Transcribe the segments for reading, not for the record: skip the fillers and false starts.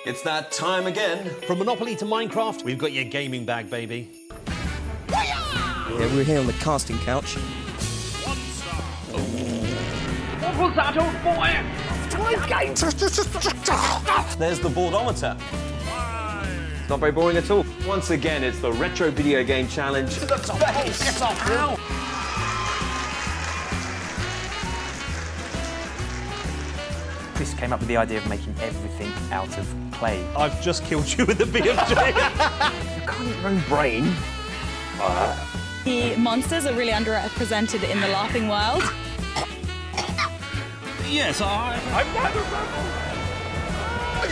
It's that time again. From Monopoly to Minecraft, we've got your gaming bag, baby. Yeah, we're here on the casting couch. What was that, old boy? There's the boardometer. It's not very boring at all. Once again, it's the Retro Video Game Challenge. To the top base! Get off now! Chris came up with the idea of making everything out of clay. I've just killed you with the BFG. You can't eat your own brain. The monsters are really underrepresented in the laughing world. Yes, I'm rather rebel.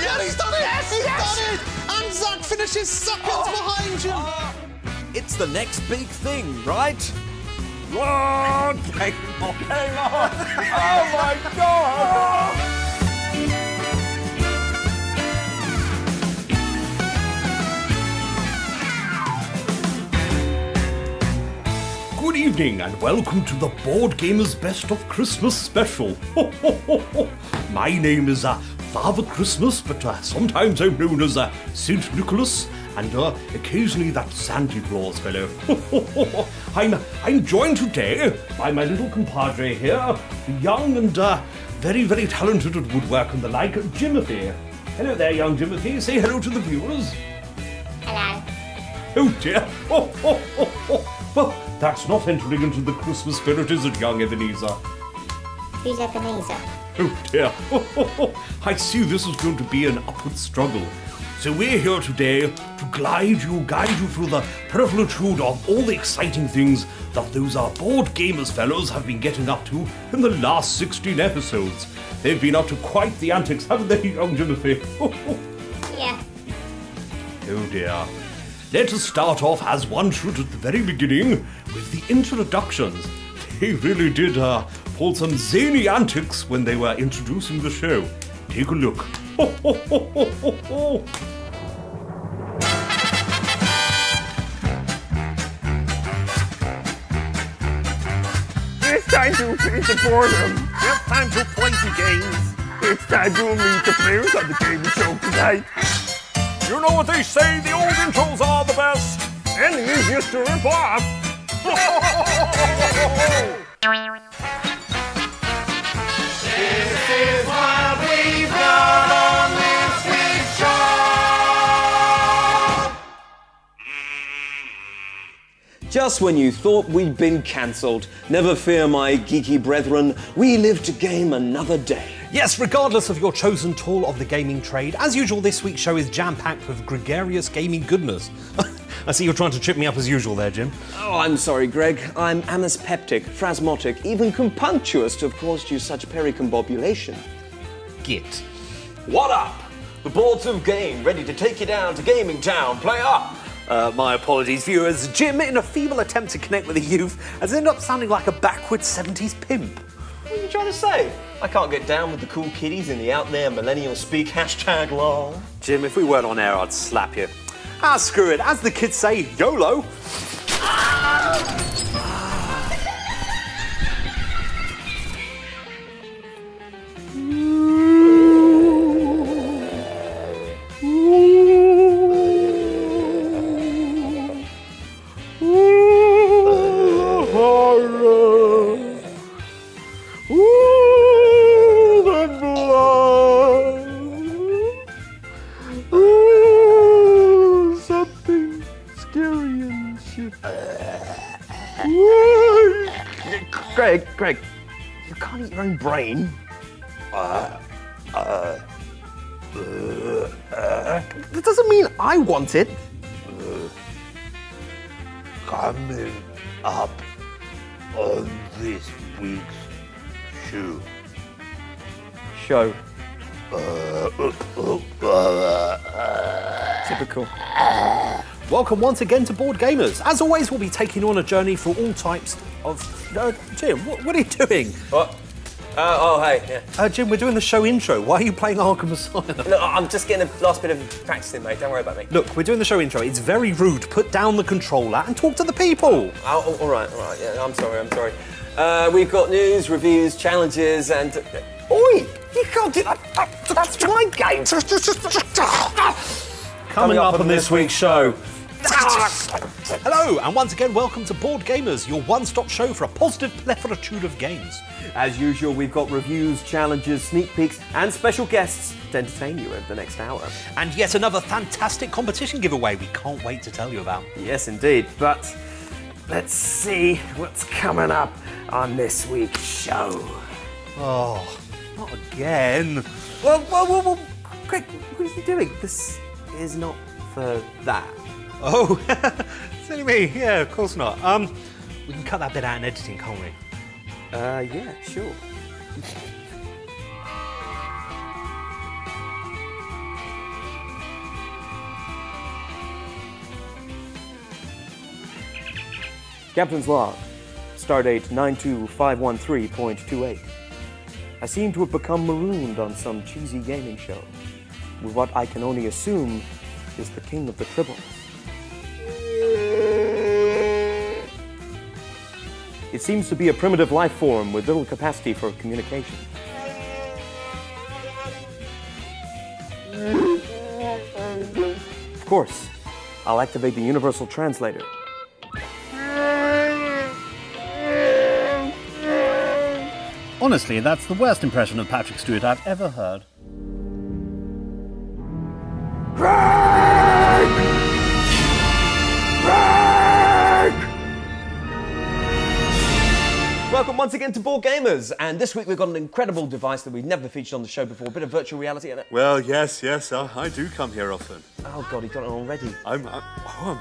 Yeah, he's done it! Yes, he's done it! And Zach finishes seconds behind you! It's the next big thing, right? Run! Hang on! Hang on! Oh my God! Good evening and welcome to the Board Gamers Best of Christmas special. My name is Father Christmas, but sometimes I'm known as St. Nicholas and occasionally that Santa Claus fellow. I'm joined today by my little compadre here, the young and very, very talented at woodwork and the like, Jimothy. Hello there, young Jimothy. Say hello to the viewers. Hello. Oh dear. Well, that's not entering into the Christmas spirit, is it, young Ebenezer? Who's Ebenezer? Oh dear. I see this is going to be an upward struggle. So we're here today to guide you through the prevalitude of all the exciting things that those board gamers fellows have been getting up to in the last 16 episodes. They've been up to quite the antics, haven't they, young Jimothy? Yeah. Oh dear. Let us start off, as one should at the very beginning, with the introductions. They really did pull some zany antics when they were introducing the show. Take a look. It's time to finish the boredom. It's time to play some games. It's time to meet the players on the gaming show tonight. You know what they say, the old intros are the best, and the easiest to rip off. This is what we've got on this week's show. Just when you thought we'd been cancelled, never fear, my geeky brethren, we live to game another day. Yes, regardless of your chosen tool of the gaming trade, as usual, this week's show is jam-packed with gregarious gaming goodness. I see you're trying to trip me up as usual there, Jim. Oh, I'm sorry, Greg. I'm anaspeptic, phrasmotic, even compunctious to have caused you such pericombobulation. Git. What up? The boards of game, ready to take you down to Gaming Town. Play up! My apologies, viewers. Jim, in a feeble attempt to connect with the youth, has ended up sounding like a backwards 70s pimp. What are you trying to say? I can't get down with the cool kiddies in the out there millennial speak hashtag lol. Jim, if we weren't on air, I'd slap you. Ah, screw it. As the kids say, YOLO. Greg, you can't eat your own brain. That doesn't mean I want it. Coming up on this week's show. Typical. Welcome once again to Board Gamers. As always, we'll be taking you on a journey through all types of... Jim, what are you doing? What? Oh, hey, yeah. Jim, we're doing the show intro. Why are you playing Arkham Asylum? No, I'm just getting the last bit of practice in, mate. Don't worry about me. Look, we're doing the show intro. It's very rude. Put down the controller and talk to the people. Oh, all right. Yeah, I'm sorry. We've got news, reviews, challenges, and... Oi! You can't do that. That's my game. Coming up on this week's show. Hello, and once again, welcome to Board Gamers, your one-stop show for a positive plethoritude of games. As usual, we've got reviews, challenges, sneak peeks, and special guests to entertain you over the next hour. And yet another fantastic competition giveaway we can't wait to tell you about. Yes, indeed. But let's see what's coming up on this week's show. Oh, not again. Well, Greg, what are you doing? This is not for that. Oh, silly me. Yeah, of course not. We can cut that bit out in editing, can't we? Yeah, sure. Captain's log. Stardate 92513.28. I seem to have become marooned on some cheesy gaming show with what I can only assume is the king of the tribbles. It seems to be a primitive life form with little capacity for communication. Of course, I'll activate the universal translator. Honestly, that's the worst impression of Patrick Stewart I've ever heard. Welcome once again to Board Gamers, and this week we've got an incredible device that we've never featured on the show before, a bit of virtual reality in it. Well, yes, I do come here often. Oh God, he got it already. I'm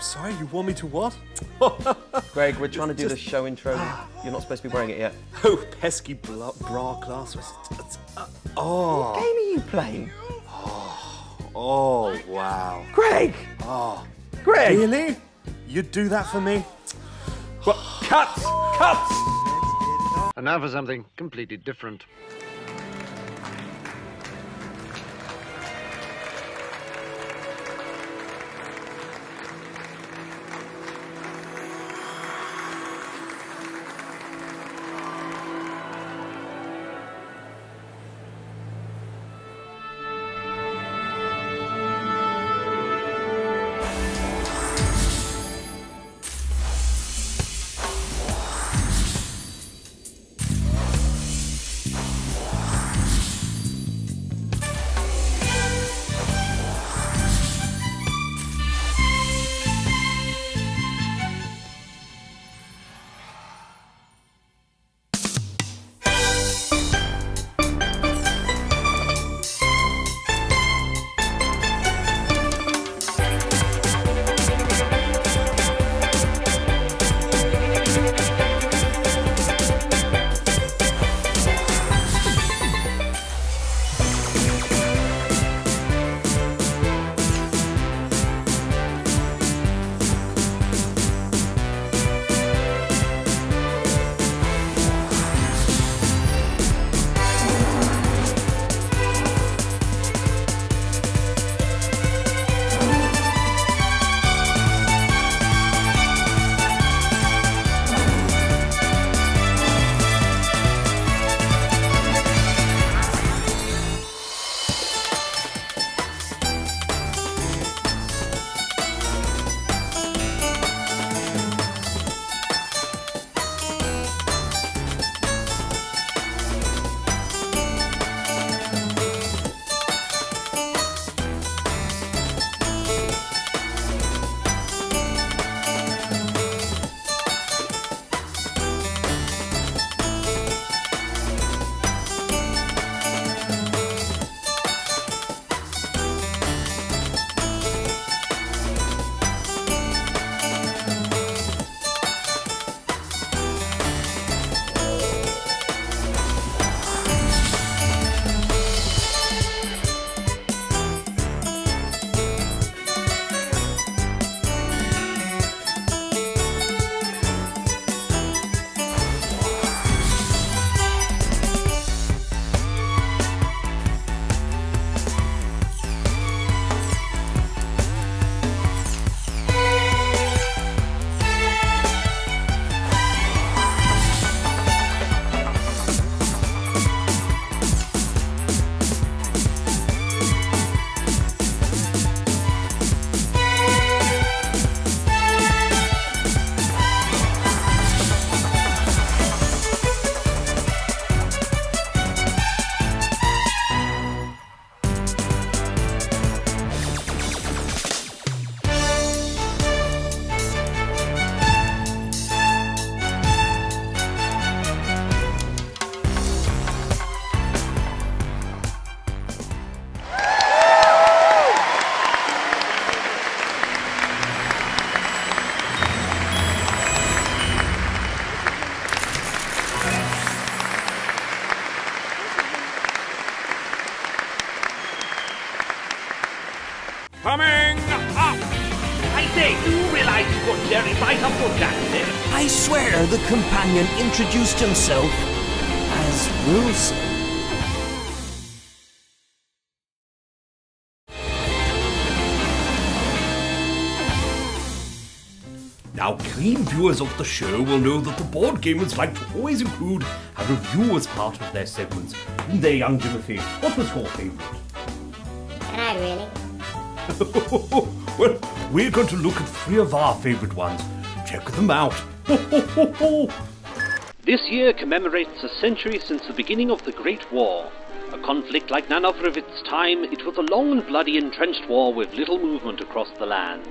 sorry, you want me to what? Greg, we're trying to do the show intro. You're not supposed to be wearing it yet. Oh, pesky bra class. What game are you playing? Oh, wow. Greg! Oh. Greg! Really? You'd do that for me? Well, cut! And now for something completely different. Coming up! I say, do you realise you've got Jerry right up your jack there? I swear the companion introduced himself as Wilson. Now, keen viewers of the show will know that the board gamers like to always include a review as part of their segments. Didn't they, young Timothy? What was your favourite? Not really. Well, we're going to look at 3 of our favourite ones. Check them out. This year commemorates a century since the beginning of the Great War. A conflict like none other of its time, it was a long and bloody entrenched war with little movement across the land.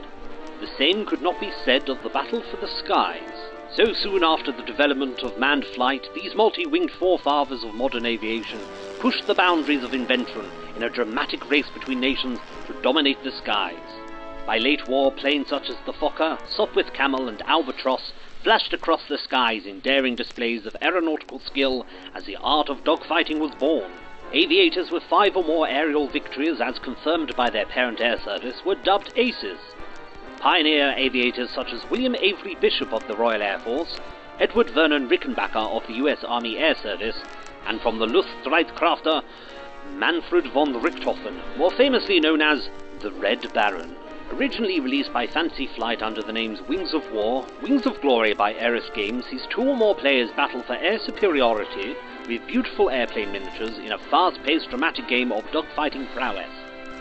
The same could not be said of the battle for the skies. So soon after the development of manned flight, these multi-winged forefathers of modern aviation pushed the boundaries of invention in a dramatic race between nations to dominate the skies. By late war, planes such as the Fokker, Sopwith Camel and Albatross flashed across the skies in daring displays of aeronautical skill as the art of dogfighting was born. Aviators with 5 or more aerial victories, as confirmed by their parent air service, were dubbed aces. Pioneer aviators such as William Avery Bishop of the Royal Air Force, Edward Vernon Rickenbacker of the US Army Air Service, and from the Luftstreitkräfte, Manfred von Richthofen, more famously known as the Red Baron. Originally released by Fantasy Flight under the names Wings of War, Wings of Glory by Ares Games sees 2 or more players battle for air superiority with beautiful airplane miniatures in a fast-paced dramatic game of dogfighting prowess.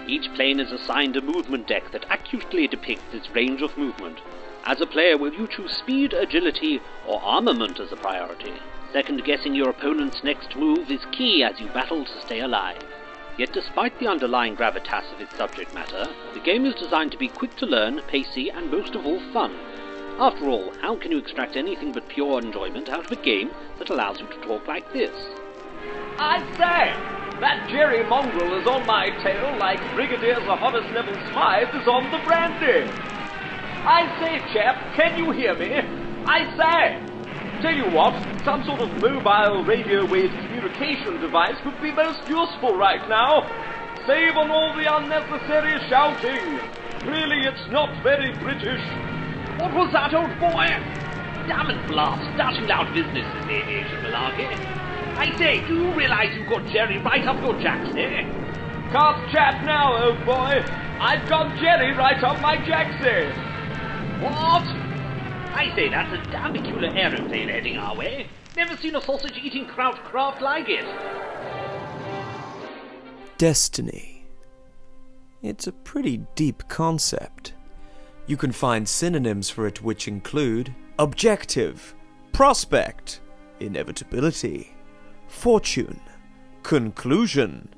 Each plane is assigned a movement deck that accurately depicts its range of movement. As a player, will you choose speed, agility, or armament as a priority? Second-guessing your opponent's next move is key as you battle to stay alive. Yet despite the underlying gravitas of its subject matter, the game is designed to be quick to learn, pacey, and most of all fun. After all, how can you extract anything but pure enjoyment out of a game that allows you to talk like this? I say! That Jerry mongrel is on my tail like Brigadier Sir Horace Neville Smythe is on the brandy. I say, chap, can you hear me? I say! Tell you what, some sort of mobile radio wave communication device would be most useful right now. Save on all the unnecessary shouting. Really, it's not very British. What was that, old boy? Damn it, blast, starting loud business is aviation malarkey. I say, do you realise you've got Jerry right up your jacks there? Can't chat now, old boy. I've got Jerry right up my jacksie. What? I say, that's a damn peculiar aeroplane heading our way. Never seen a sausage-eating craft like it. Destiny. It's a pretty deep concept. You can find synonyms for it which include objective, prospect, inevitability, fortune, conclusion,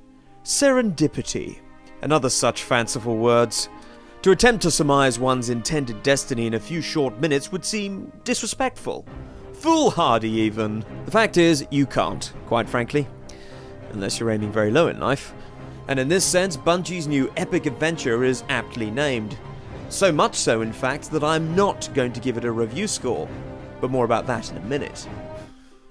serendipity, and other such fanciful words. To attempt to surmise one's intended destiny in a few short minutes would seem disrespectful. Foolhardy, even. The fact is, you can't, quite frankly. Unless you're aiming very low in life. And in this sense, Bungie's new epic adventure is aptly named. So much so, in fact, that I'm not going to give it a review score. But more about that in a minute.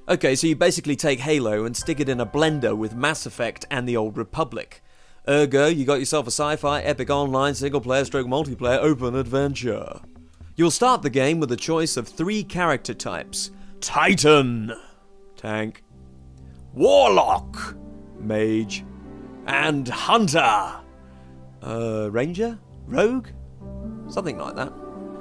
Okay, so you basically take Halo and stick it in a blender with Mass Effect and the Old Republic. Ergo, you got yourself a sci-fi epic online single-player stroke multiplayer open adventure. You'll start the game with a choice of 3 character types. Titan, Tank, Warlock, Mage, and Hunter, Ranger? Rogue? Something like that.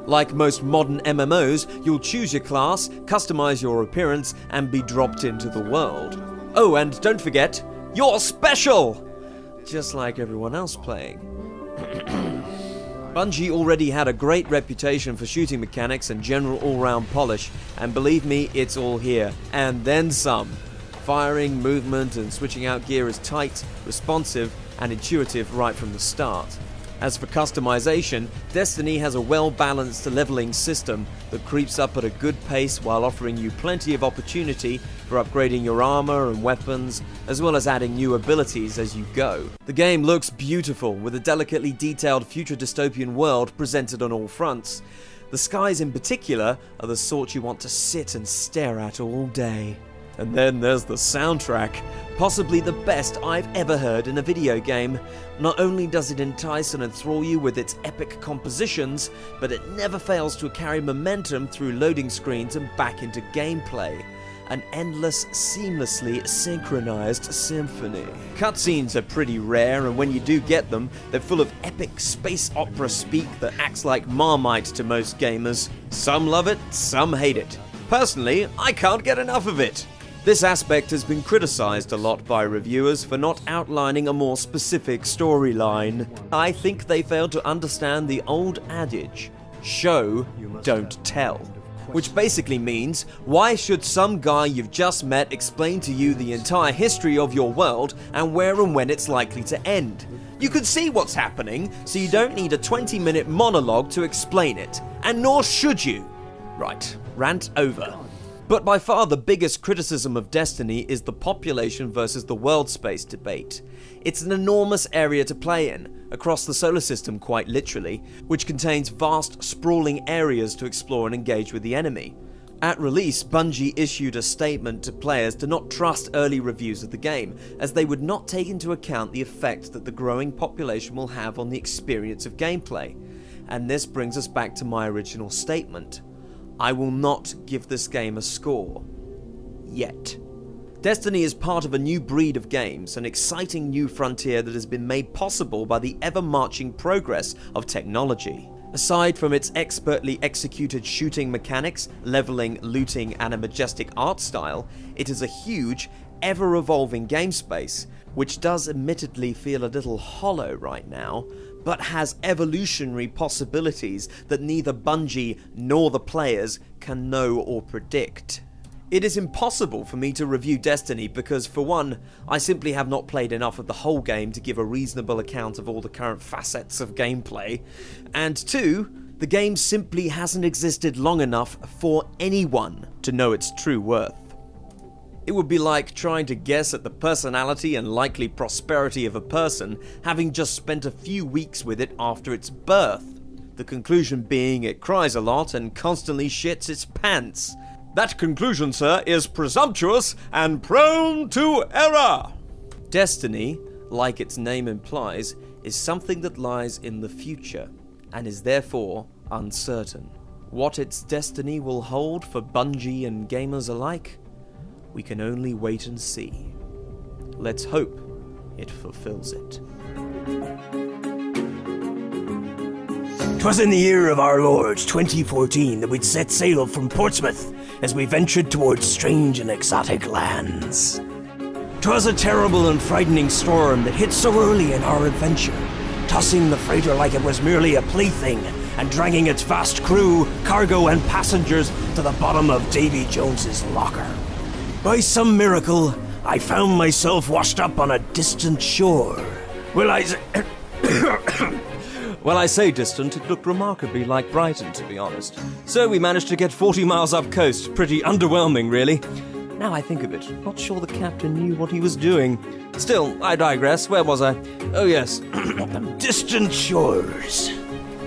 Like most modern MMOs, you'll choose your class, customize your appearance, and be dropped into the world. Oh, and don't forget, you're special! Just like everyone else playing. Bungie already had a great reputation for shooting mechanics and general all-round polish, and believe me, it's all here. And then some. Firing, movement, and switching out gear is tight, responsive, and intuitive right from the start. As for customization, Destiny has a well-balanced leveling system that creeps up at a good pace while offering you plenty of opportunity for upgrading your armor and weapons, as well as adding new abilities as you go. The game looks beautiful, with a delicately detailed future dystopian world presented on all fronts. The skies in particular are the sort you want to sit and stare at all day. And then there's the soundtrack, possibly the best I've ever heard in a video game. Not only does it entice and enthrall you with its epic compositions, but it never fails to carry momentum through loading screens and back into gameplay. An endless, seamlessly synchronized symphony. Cutscenes are pretty rare, and when you do get them, they're full of epic space opera speak that acts like Marmite to most gamers. Some love it, some hate it. Personally, I can't get enough of it. This aspect has been criticized a lot by reviewers for not outlining a more specific storyline. I think they failed to understand the old adage, show, don't tell. Which basically means, why should some guy you've just met explain to you the entire history of your world and where and when it's likely to end? You can see what's happening, so you don't need a 20-minute monologue to explain it, and nor should you. Right, rant over. But by far the biggest criticism of Destiny is the population versus the world space debate. It's an enormous area to play in, across the solar system quite literally, which contains vast, sprawling areas to explore and engage with the enemy. At release, Bungie issued a statement to players to not trust early reviews of the game, as they would not take into account the effect that the growing population will have on the experience of gameplay. And this brings us back to my original statement. I will not give this game a score. Yet. Destiny is part of a new breed of games, an exciting new frontier that has been made possible by the ever-marching progress of technology. Aside from its expertly executed shooting mechanics, leveling, looting, and a majestic art style, it is a huge, ever-evolving game space, which does admittedly feel a little hollow right now, but has evolutionary possibilities that neither Bungie nor the players can know or predict. It is impossible for me to review Destiny because, for one, I simply have not played enough of the whole game to give a reasonable account of all the current facets of gameplay, and two, the game simply hasn't existed long enough for anyone to know its true worth. It would be like trying to guess at the personality and likely prosperity of a person having just spent a few weeks with it after its birth. The conclusion being it cries a lot and constantly shits its pants. That conclusion, sir, is presumptuous and prone to error. Destiny, like its name implies, is something that lies in the future and is therefore uncertain. What its destiny will hold for Bungie and gamers alike, we can only wait and see. Let's hope it fulfills it. 'Twas in the year of our Lord 2014 that we'd set sail from Portsmouth as we ventured towards strange and exotic lands. 'Twas a terrible and frightening storm that hit so early in our adventure, tossing the freighter like it was merely a plaything and dragging its vast crew, cargo and passengers to the bottom of Davy Jones's locker. By some miracle, I found myself washed up on a distant shore. Well, I say distant, it looked remarkably like Brighton, to be honest. So we managed to get 40 miles up coast. Pretty underwhelming, really. Now I think of it, not sure the captain knew what he was doing. Still, I digress. Where was I? Oh yes, distant shores.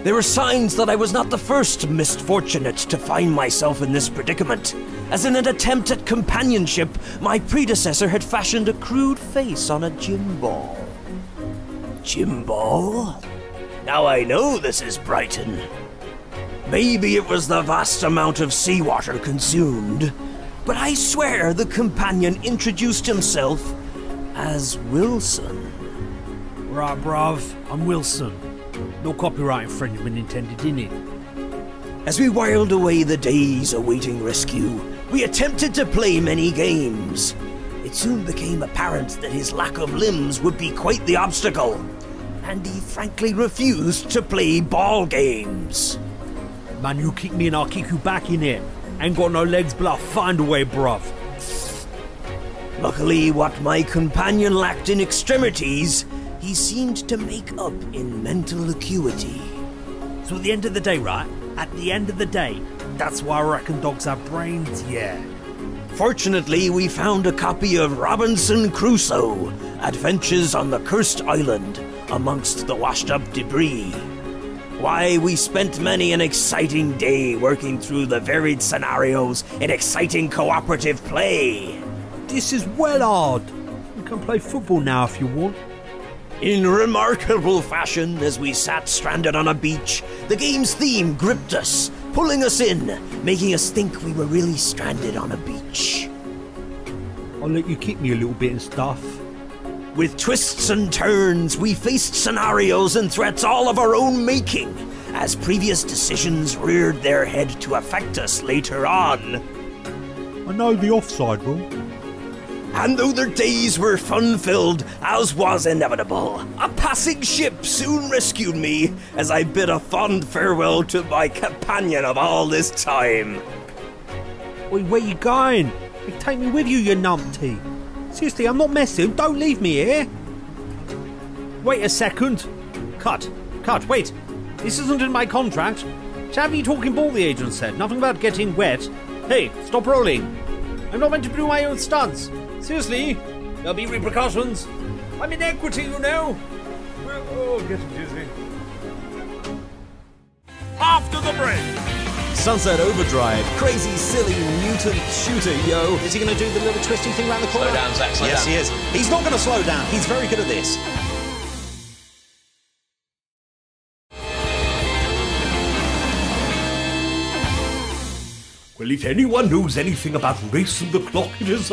There were signs that I was not the first misfortunate to find myself in this predicament, as in an attempt at companionship, my predecessor had fashioned a crude face on a gym ball. Gym ball? Now I know this is Brighton. Maybe it was the vast amount of seawater consumed, but I swear the companion introduced himself as Wilson. Right, bruv, I'm Wilson. No copyright infringement intended in it. As we whiled away the days awaiting rescue, we attempted to play many games. It soon became apparent that his lack of limbs would be quite the obstacle, and he frankly refused to play ball games. Man, you kick me and I'll kick you back in it. Ain't got no legs, but I'll find a way, bruv. Luckily, what my companion lacked in extremities, he seemed to make up in mental acuity. So at the end of the day, right? At the end of the day, that's why I reckon dogs have brains, yeah. Fortunately, we found a copy of Robinson Crusoe, Adventures on the Cursed Island, amongst the washed-up debris. Why, we spent many an exciting day working through the varied scenarios in exciting cooperative play. This is well hard. You can play football now if you want. In remarkable fashion, as we sat stranded on a beach, the game's theme gripped us, pulling us in, making us think we were really stranded on a beach. I'll let you keep me a little bit and stuff. With twists and turns, we faced scenarios and threats all of our own making, as previous decisions reared their head to affect us later on. I know the offside rule. And though their days were fun-filled, as was inevitable, a passing ship soon rescued me as I bid a fond farewell to my companion of all this time. Oi, where you going? Hey, take me with you, you numpty. Seriously, I'm not messing. Don't leave me here. Wait a second. Cut, wait. This isn't in my contract. Savvy talking ball, the agent said. Nothing about getting wet. Hey, stop rolling. I'm not meant to do my own stunts. Seriously, there'll be repercussions. I'm in equity, you know. Oh, getting dizzy. After the break. Sunset Overdrive, crazy, silly, mutant shooter, yo. Is he going to do the little twisty thing around the corner? Slow down, Zach, slow yes, down. he is. He's not going to slow down. He's very good at this. Well, if anyone knows anything about racing the clock, it is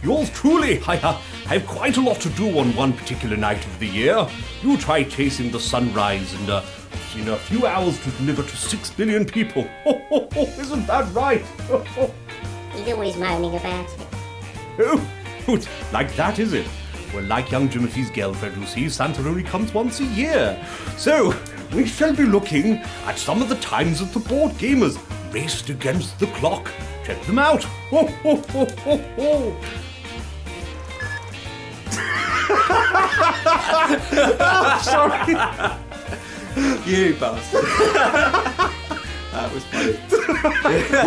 yours truly. I have quite a lot to do on one particular night of the year. You try chasing the sunrise and in a few hours to deliver to 6 billion people. Isn't that right? He's always moaning about it. Oh, like that, is it? Well, like young Timothy's girlfriend, you see, Santa only comes once a year. So, we shall be looking at some of the times that the board gamers raced against the clock. Check them out. Oh, sorry. You bastard. That was funny.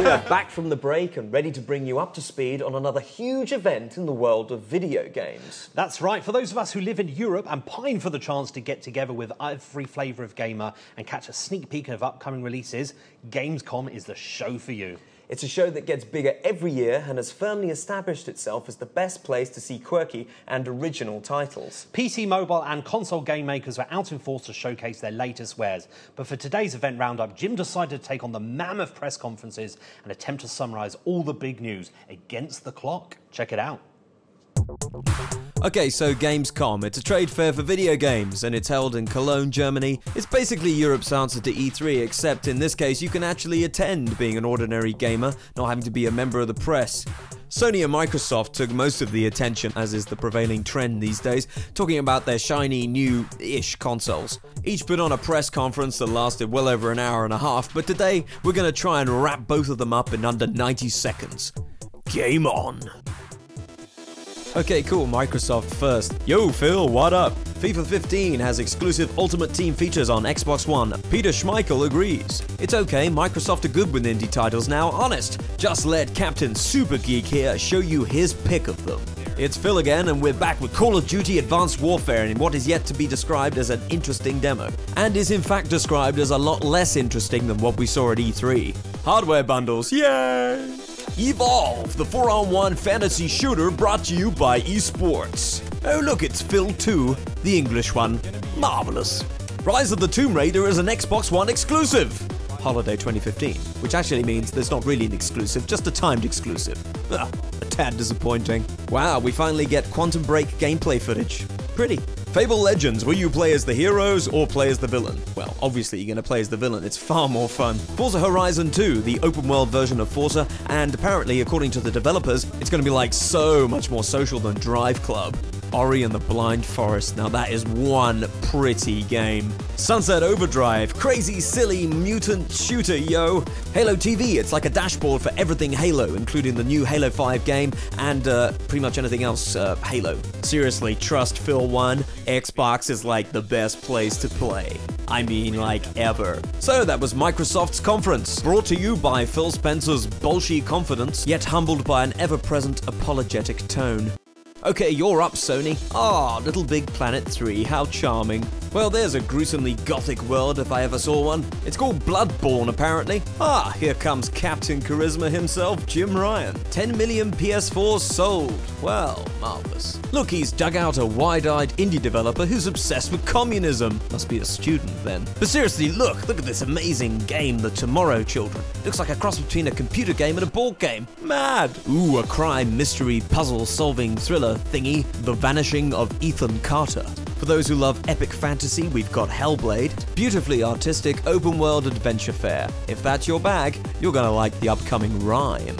We are back from the break and ready to bring you up to speed on another huge event in the world of video games. That's right. For those of us who live in Europe and pine for the chance to get together with every flavour of gamer and catch a sneak peek of upcoming releases, Gamescom is the show for you. It's a show that gets bigger every year and has firmly established itself as the best place to see quirky and original titles. PC, mobile and console game makers were out in force to showcase their latest wares. But for today's event roundup, Jim decided to take on the mammoth press conferences and attempt to summarise all the big news against the clock. Check it out. Okay, so Gamescom, it's a trade fair for video games, and it's held in Cologne, Germany. It's basically Europe's answer to E3, except in this case you can actually attend, being an ordinary gamer, not having to be a member of the press. Sony and Microsoft took most of the attention, as is the prevailing trend these days, talking about their shiny, new-ish consoles. Each put on a press conference that lasted well over an hour and a half, but today we're going to try and wrap both of them up in under 90 seconds. Game on! Okay, cool, Microsoft first. Yo, Phil, what up? FIFA 15 has exclusive Ultimate Team features on Xbox One. Peter Schmeichel agrees. It's okay, Microsoft are good with indie titles now, honest. Just let Captain Super Geek here show you his pick of them. It's Phil again, and we're back with Call of Duty Advanced Warfare in what is yet to be described as an interesting demo, and is in fact described as a lot less interesting than what we saw at E3. Hardware bundles, yay! Evolve, the 4-on-1 fantasy shooter brought to you by eSports. Oh look, it's Phil 2, the English one. Marvellous. Rise of the Tomb Raider is an Xbox One exclusive. Holiday 2015, which actually means there's not really an exclusive, just a timed exclusive. A tad disappointing. Wow, we finally get Quantum Break gameplay footage. Pretty. Fable Legends, will you play as the heroes or play as the villain? Well, obviously you're going to play as the villain, it's far more fun. Forza Horizon 2, the open world version of Forza, and apparently, according to the developers, it's going to be like so much more social than Drive Club. Ori and the Blind Forest, now that is one pretty game. Sunset Overdrive, crazy, silly, mutant shooter, yo. Halo TV, it's like a dashboard for everything Halo, including the new Halo 5 game and pretty much anything else Halo. Seriously, trust Phil 1, Xbox is like the best place to play. I mean, like, ever. So that was Microsoft's conference, brought to you by Phil Spencer's bolshy confidence, yet humbled by an ever-present apologetic tone. Okay, you're up, Sony. Ah, Little Big Planet 3, how charming. Well, there's a gruesomely gothic world if I ever saw one. It's called Bloodborne, apparently. Ah, here comes Captain Charisma himself, Jim Ryan. 10 million PS4s sold. Well, marvellous. Look, he's dug out a wide-eyed indie developer who's obsessed with communism. Must be a student, then. But seriously, look at this amazing game, The Tomorrow Children. Looks like a cross between a computer game and a board game. Mad! Ooh, a crime, mystery, puzzle-solving thriller thingy, The Vanishing of Ethan Carter. For those who love epic fantasy, we've got Hellblade, beautifully artistic open-world adventure fare. If that's your bag, you're gonna like the upcoming Rime.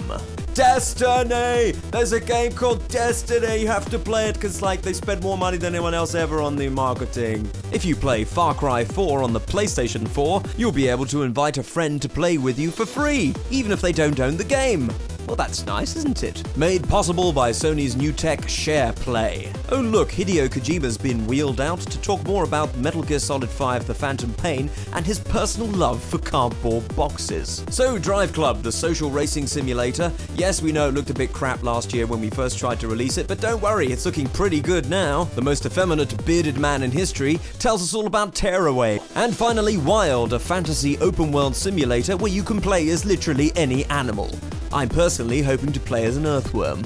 Destiny! There's a game called Destiny. You have to play it because, like, they spend more money than anyone else ever on the marketing. If you play Far Cry 4 on the PlayStation 4, you'll be able to invite a friend to play with you for free, even if they don't own the game. Well, that's nice, isn't it? Made possible by Sony's new tech, Share Play. Oh look, Hideo Kojima's been wheeled out to talk more about Metal Gear Solid 5 The Phantom Pain and his personal love for cardboard boxes. So, Drive Club, the social racing simulator. Yes, we know it looked a bit crap last year when we first tried to release it, but don't worry, it's looking pretty good now. The most effeminate bearded man in history tells us all about Tearaway. And finally, Wild, a fantasy open-world simulator where you can play as literally any animal. I'm personally hoping to play as an earthworm.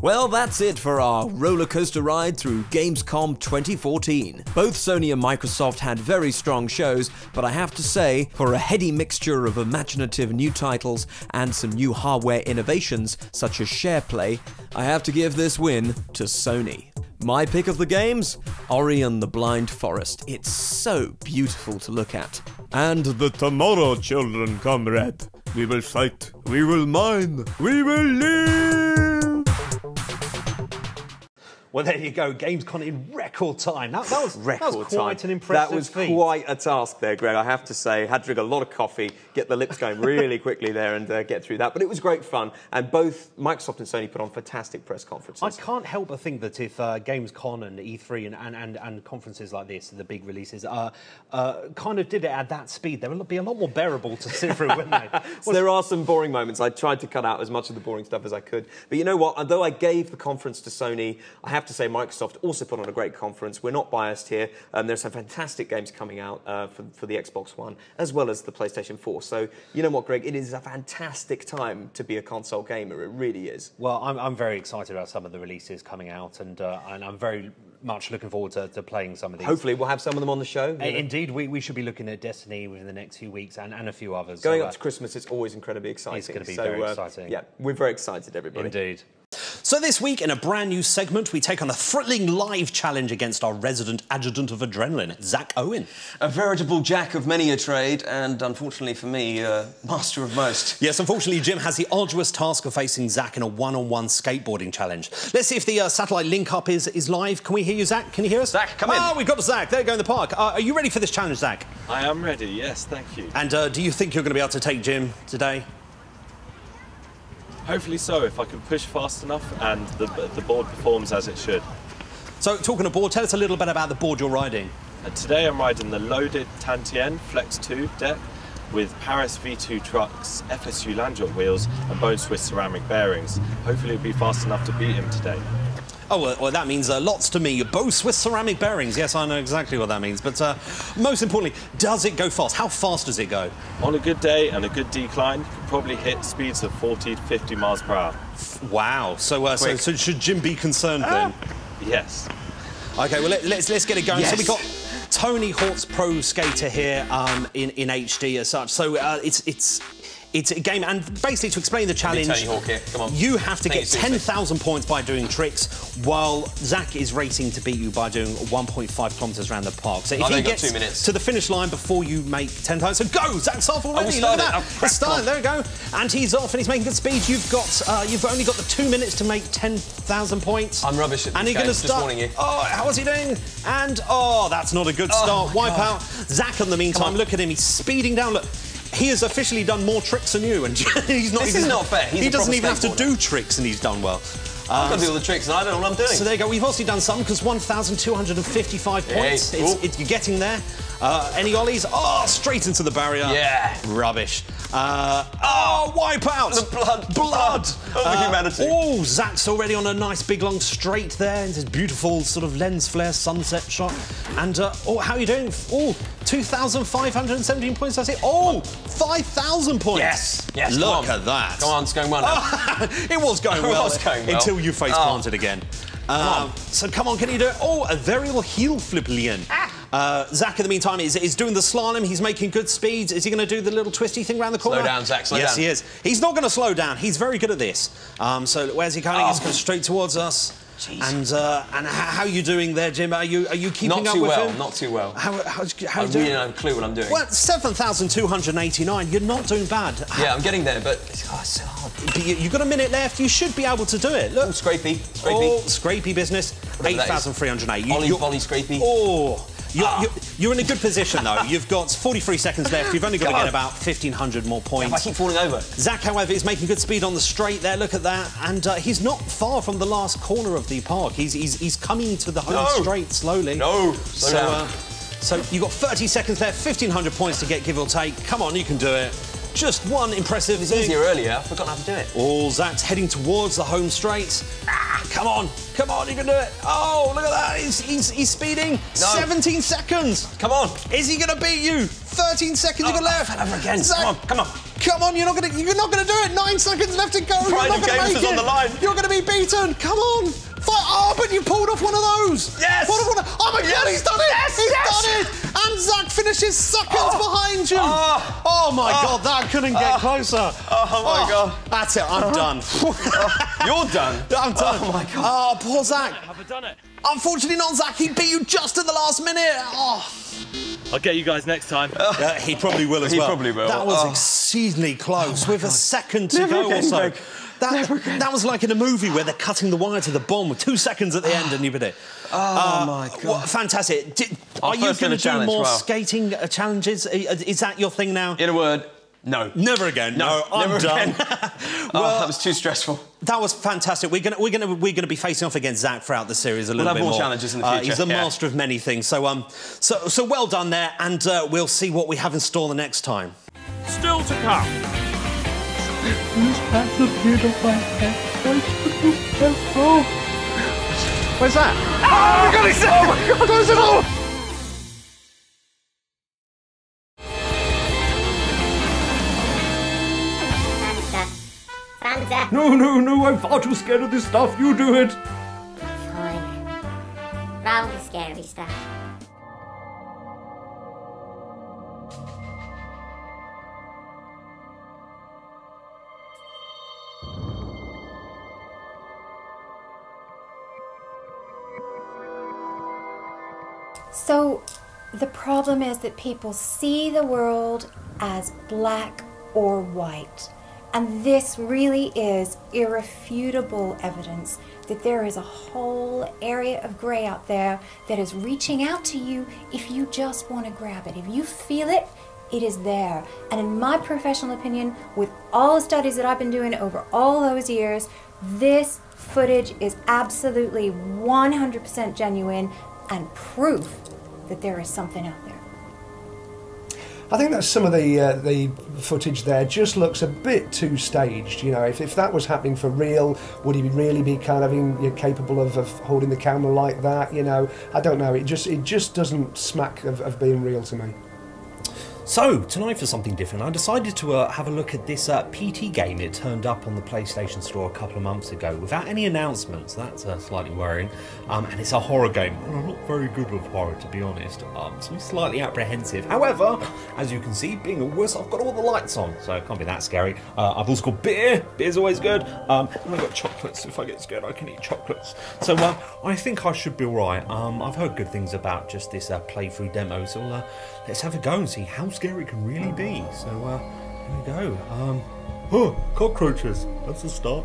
Well, that's it for our roller coaster ride through Gamescom 2014. Both Sony and Microsoft had very strong shows, but I have to say, for a heady mixture of imaginative new titles and some new hardware innovations, such as SharePlay, I have to give this win to Sony. My pick of the games? Ori and the Blind Forest. It's so beautiful to look at. And the Tomorrow Children, comrade. We will fight, we will mine, we will live! Well, there you go, Gamescom in record time. That was quite an impressive That was feat. quite a task there, Greg, I have to say. Had to drink a lot of coffee, get the lips going really quickly there and get through that. But it was great fun, and both Microsoft and Sony put on fantastic press conferences. I can't help but think that if Gamescom and E3 and conferences like this, the big releases, kind of did it at that speed, they would be a lot more bearable to sit through, wouldn't they? So there are some boring moments. I tried to cut out as much of the boring stuff as I could. But you know what? Although I gave the conference to Sony, I have to say Microsoft also put on a great conference. We're not biased here. There's some fantastic games coming out for the Xbox One, as well as the PlayStation 4. So you know what, Greg? It is a fantastic time to be a console gamer. It really is. Well, I'm very excited about some of the releases coming out, and I'm very much looking forward to playing some of these. Hopefully we'll have some of them on the show. Indeed, we should be looking at Destiny within the next few weeks and a few others. Going up to Christmas, it's always incredibly exciting. It's going to be very exciting. Yeah, we're very excited, everybody. Indeed. So this week, in a brand new segment, we take on a thrilling live challenge against our resident adjutant of adrenaline, Zach Owen. A veritable jack of many a trade, and unfortunately for me, master of most. Yes, unfortunately, Jim has the arduous task of facing Zach in a one-on-one skateboarding challenge. Let's see if the satellite link-up is live. Can we hear you, Zach? Can you hear us? Zach, come in. Oh, we've got Zach. There you go in the park. Are you ready for this challenge, Zach? I am ready, yes, thank you. And do you think you're going to be able to take Jim today? Hopefully so, if I can push fast enough and the board performs as it should. So, talking of board, tell us a little bit about the board you're riding. Today I'm riding the loaded Tantien Flex 2 deck with Paris V2 trucks, FSU Landjaw wheels and bone Swiss ceramic bearings. Hopefully it'll be fast enough to beat him today. Oh, well, that means lots to me. Both Swiss ceramic bearings. Yes, I know exactly what that means. But most importantly, does it go fast? How fast does it go? On a good day and a good decline, you can probably hit speeds of 40 to 50 miles per hour. Wow. So should Jim be concerned then? Yes. OK, well, let's get it going. Yes. So we've got Tony Hawk's Pro Skater here in HD as such. So it's a game, and basically to explain the challenge, Tony Hawk here. Come on. You have to get 10,000 points by doing tricks, while Zach is racing to beat you by doing 1.5 kilometres around the park. So if he gets 2 minutes to the finish line before you make 10,000, so go! Zach's off already. Look at that. It's started. There we go. And he's off, and he's making good speed. You've only got the 2 minutes to make 10,000 points. I'm rubbish at this and you're going to start. Just warning you. Oh, how's he doing? And that's not a good start. Wipe out. Zach, in the meantime, look at him. He's speeding down. Look. He has officially done more tricks than you, and he's not. This is not fair. He doesn't even have to do tricks, and he's done well. I've got to do all the tricks and I don't know what I'm doing. So there you go. We've also done some because 1,255 points. You're getting there. Any ollies? Oh, straight into the barrier. Yeah. Rubbish. Wipeout. The blood. of humanity. Oh, Zach's already on a nice big long straight there. This beautiful sort of lens flare sunset shot. And how are you doing? Oh, 2,517 points. That's it. Oh, 5,000 points. Yes. Look at that. Come on, it's going well now. It was going well. It was going well. Until you face planted again. So come on, can you do it? Oh, a variable heel flip Lian. Zach, in the meantime, is doing the slalom. He's making good speeds. Is he going to do the little twisty thing around the corner? Slow down, Zach, slow down. Yes, he is. He's not going to slow down. He's very good at this. So where's he going? He's going straight towards us. Jeez. And how are you doing there, Jim? Are you keeping up with him? Not too well. How I you doing? really don't have a clue what I'm doing. Well, 7,289. You're not doing bad. Yeah, I'm getting there, but it's so hard. You've got a minute left. You should be able to do it. Look. Oh, scrapey. Oh, scrapey business. 8,308. Ollie, volley, scrapey. Oh. You're in a good position, though. You've got 43 seconds left. You've only got to get about 1,500 more points. Yeah, I keep falling over. Zach, however, is making good speed on the straight there. Look at that. And he's not far from the last corner of the park. He's coming to the home straight slowly. No, slow down. So you've got 30 seconds left, 1,500 points to get, give or take. Come on, you can do it. Just one impressive It was thing. easier earlier. I forgot how to do it. Oh, Zach's heading towards the home straight. Come on, you can do it. Oh, look at that. He's speeding. No. 17 seconds. Come on. Is he going to beat you? 13 seconds you've got left. I fell over again. Zach, Come on. Come on, you're not going to do it. 9 seconds left to go. Pride of games is on the line. You're going to be beaten. Come on. Oh, but you pulled off one of those. Yes. Oh my God, he's done it. Yes. He's done it. And Zach finishes seconds behind you. Oh my God, that couldn't get closer. Oh my God. That's it. I'm done. You're done. I'm done. Oh my God. Oh, poor Zach. Have I done it? Unfortunately not, Zach. He beat you just at the last minute. Oh. I'll get you guys next time. He probably will as well. He probably will. That was exceedingly close with a second to go or so. That was like in a movie where they're cutting the wire to the bomb with 2 seconds at the end and you did it. Oh my God. Well, fantastic. Are you going to do more skating challenges? Is that your thing now? In a word, no. Never again. No, I'm done. Well, that was too stressful. That was fantastic. We're gonna be facing off against Zach throughout the series a little bit more. We'll have more challenges in the future. He's the master of many things. So well done there, and we'll see what we have in store the next time. Still to come. Where's that? Oh my God, it's there! Oh my God, close it all! Santa. No, I'm far too scared of this stuff. You do it. Fine. Round the scary stuff. So, the problem is that people see the world as black or white. And this really is irrefutable evidence that there is a whole area of gray out there that is reaching out to you if you just want to grab it. If you feel it, it is there. And in my professional opinion, with all the studies that I've been doing over all those years, this footage is absolutely 100% genuine and proof that there is something out there. I think that some of the footage there just looks a bit too staged. You know, if that was happening for real, would he really be kind of capable of holding the camera like that? You know, I don't know. It just doesn't smack of being real to me. So, tonight for something different, I decided to have a look at this PT game. It turned up on the PlayStation Store a couple of months ago without any announcements. That's slightly worrying. And it's a horror game. And I'm not very good with horror, to be honest. So I'm slightly apprehensive. However, as you can see, being a wuss, I've got all the lights on, so it can't be that scary. I've also got beer. Beer's always good. And I've got chocolates. If I get scared, I can eat chocolates. So I think I should be alright. I've heard good things about just this playthrough demo, so let's have a go and see how scary it can really be. So here we go. Oh, cockroaches. That's a start.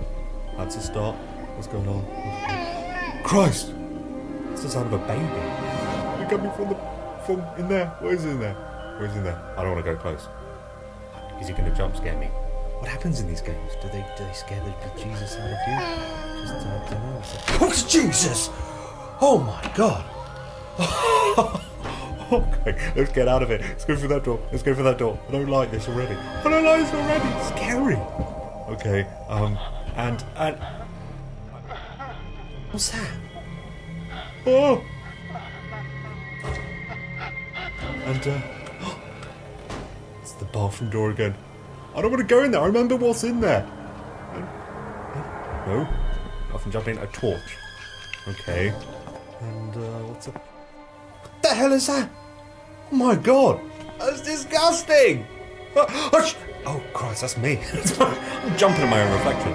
That's a start. What's going on? Christ! It's the sound of a baby. You're coming from in there. What is in there? What is in there? I don't want to go close. Is he going to jump scare me? What happens in these games? Do they scare the Jesus out of you? Just don't know. Oh, Jesus! Oh my God! Okay, let's get out of it. Let's go through that door. Let's go through that door. I don't like this already. I don't like this already. It's scary. Okay, and... What's that? Oh! And, it's the bathroom door again. I don't want to go in there. I remember what's in there. No. I can jump in a torch. Okay. And, what's up? What the hell is that? Oh my God! That's disgusting! Oh, Christ, that's me. I'm jumping at my own reflection.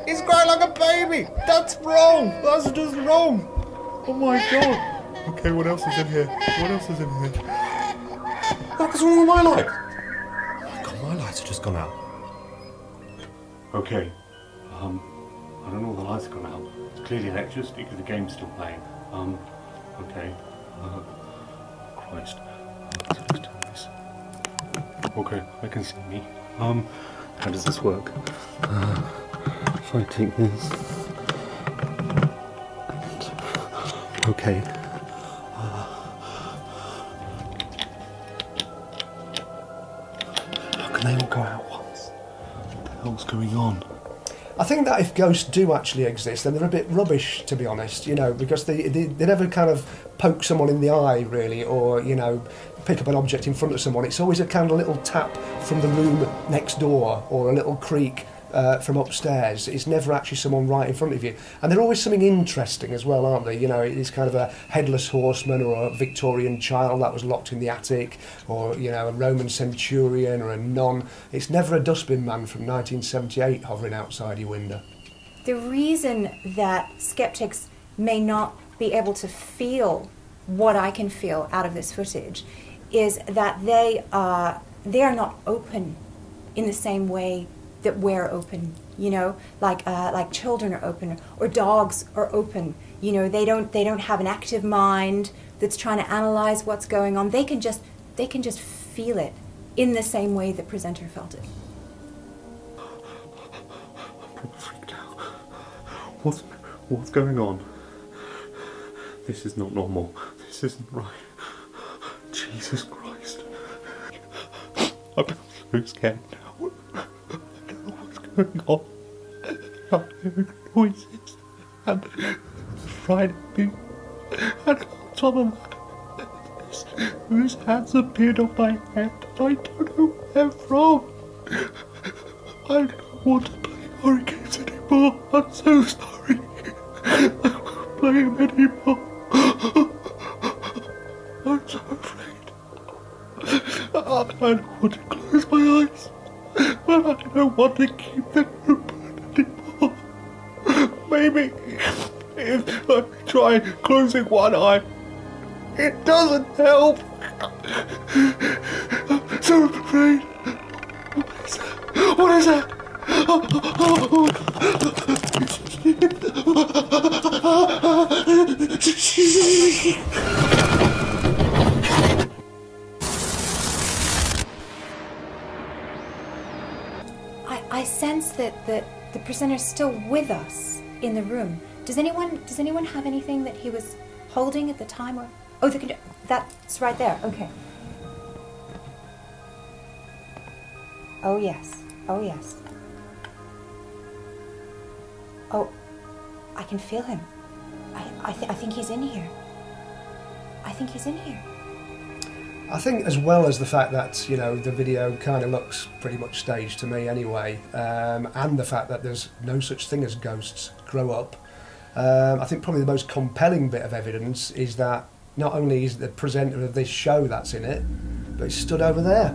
He's crying like a baby! That's wrong! That's just wrong! Oh my God! Okay, what else is in here? What else is in here? What's wrong with my light? Oh my God, my lights have just gone out. Okay. I don't know why the lights have gone out. It's clearly electricity because the game's still playing. Okay. Christ. Let's do this. Okay, I can see me. How does this work? If I take this... Okay. How can they all go out once? What the hell's going on? I think that if ghosts do actually exist, then they're a bit rubbish, to be honest, you know, because they never kind of poke someone in the eye, really, or, you know, pick up an object in front of someone. It's always a kind of little tap from the room next door, or a little creak from upstairs. It's never actually someone right in front of you. And they're always something interesting as well, aren't they? You know, it's kind of a headless horseman or a Victorian child that was locked in the attic, or, you know, a Roman centurion or a nun. It's never a dustbin man from 1978 hovering outside your window. The reason that skeptics may not be able to feel what I can feel out of this footage is that they are not open in the same way that we're open, you know, like children are open or dogs are open. You know, they don't have an active mind that's trying to analyze what's going on. They can just feel it in the same way the presenter felt it. I'm freaked out. What's going on? This is not normal. This isn't right. Jesus Christ. I'm so scared now. Going on. I hear noises and frightening, and on top of that, whose hands appeared on my head. I don't know where from. I don't want to play horror games anymore. I'm so sorry. I won't play them anymore. I'm so afraid. I don't want to close my eyes. But I don't want to keep them open anymore. Maybe if I try closing one eye, it doesn't help. I'm so afraid. What is that? I sense that the presenter's still with us in the room. Does anyone have anything that he was holding at the time? Or that's right there. Okay. Oh yes. Oh yes. Oh, I can feel him. I think he's in here. I think he's in here. I think as well as the fact that, you know, the video kind of looks pretty much staged to me anyway, and the fact that there's no such thing as ghosts grow up, I think probably the most compelling bit of evidence is that not only is the presenter of this show that's in it, but it's stood over there.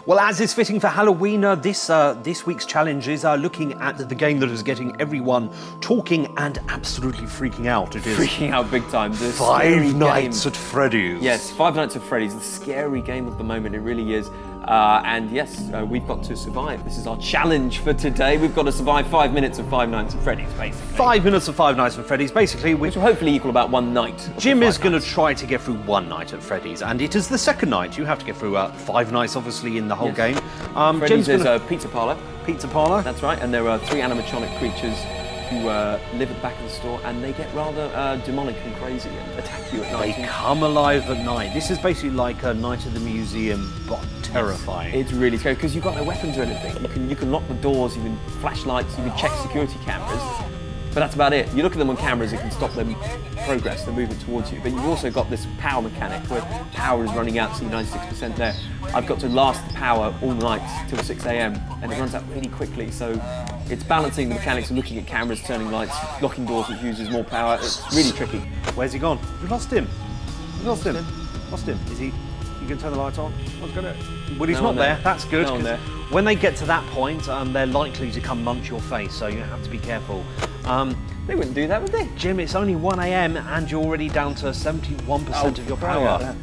Well, as is fitting for Halloween, this week's challenge is looking at the game that is getting everyone talking and absolutely freaking out. It is freaking out big time. The Five Nights at Freddy's. Yes, Five Nights at Freddy's, the scary game of the moment. It really is. And yes, we've got to survive. This is our challenge for today. We've got to survive 5 minutes of Five Nights at Freddy's, basically. 5 minutes of Five Nights at Freddy's, basically. Which will hopefully equal about one night. Jim is going to try to get through one night at Freddy's, and it is the second night. You have to get through 5 nights, obviously, in the whole game. Freddy's is a pizza parlour. Pizza parlour. That's right, and there are 3 animatronic creatures who live at the back of the store, and they get rather demonic and crazy and attack you at night. They come alive at night. This is basically like a Night at the Museum, but terrifying. It's really scary because you've got no weapons or anything. You can lock the doors, you can flash lights, you can check security cameras, but that's about it. You look at them on cameras, it can stop them progress, they're moving towards you. But you've also got this power mechanic where power is running out, so you're 96% there. I've got to last the power all night till 6 AM, and it runs out really quickly, so it's balancing the mechanics of looking at cameras, turning lights, locking doors, which uses more power. It's really tricky. Where's he gone? We lost him. We lost him. Lost him. Is he? You can turn the lights on. What's going to? Well, he's not there. That's good. No one there. When they get to that point, they're likely to come munch your face, so you have to be careful. They wouldn't do that, would they? Jim, it's only 1 AM and you're already down to 71% of your power.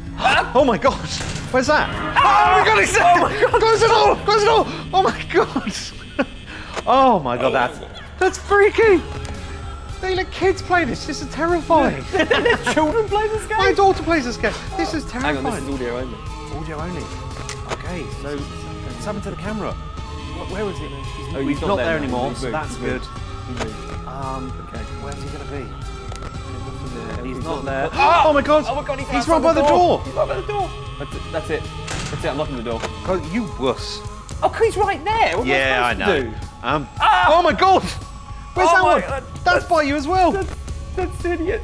Oh my God! Where's that? Oh my God! He's there! Oh my God! Close the door! Close the door! Oh my God! Oh my God! That's freaky. They let kids play this. This is terrifying. They let children play this game? My daughter plays this game. This is terrifying. Hang on, this is audio only. Audio only. Okay, so what's happened to the camera? Where was it? Oh, he's not there anymore, moved, so that's good. Okay. Where's he going to be? He's not there. Oh my God! Oh my God! He's right by the door. He's right by the door. That's it. That's it. I'm locking the door. God, you wuss. Oh, he's right there. What am I supposed to do? Oh my God! Where's that one? That's by you as well. That's an idiot.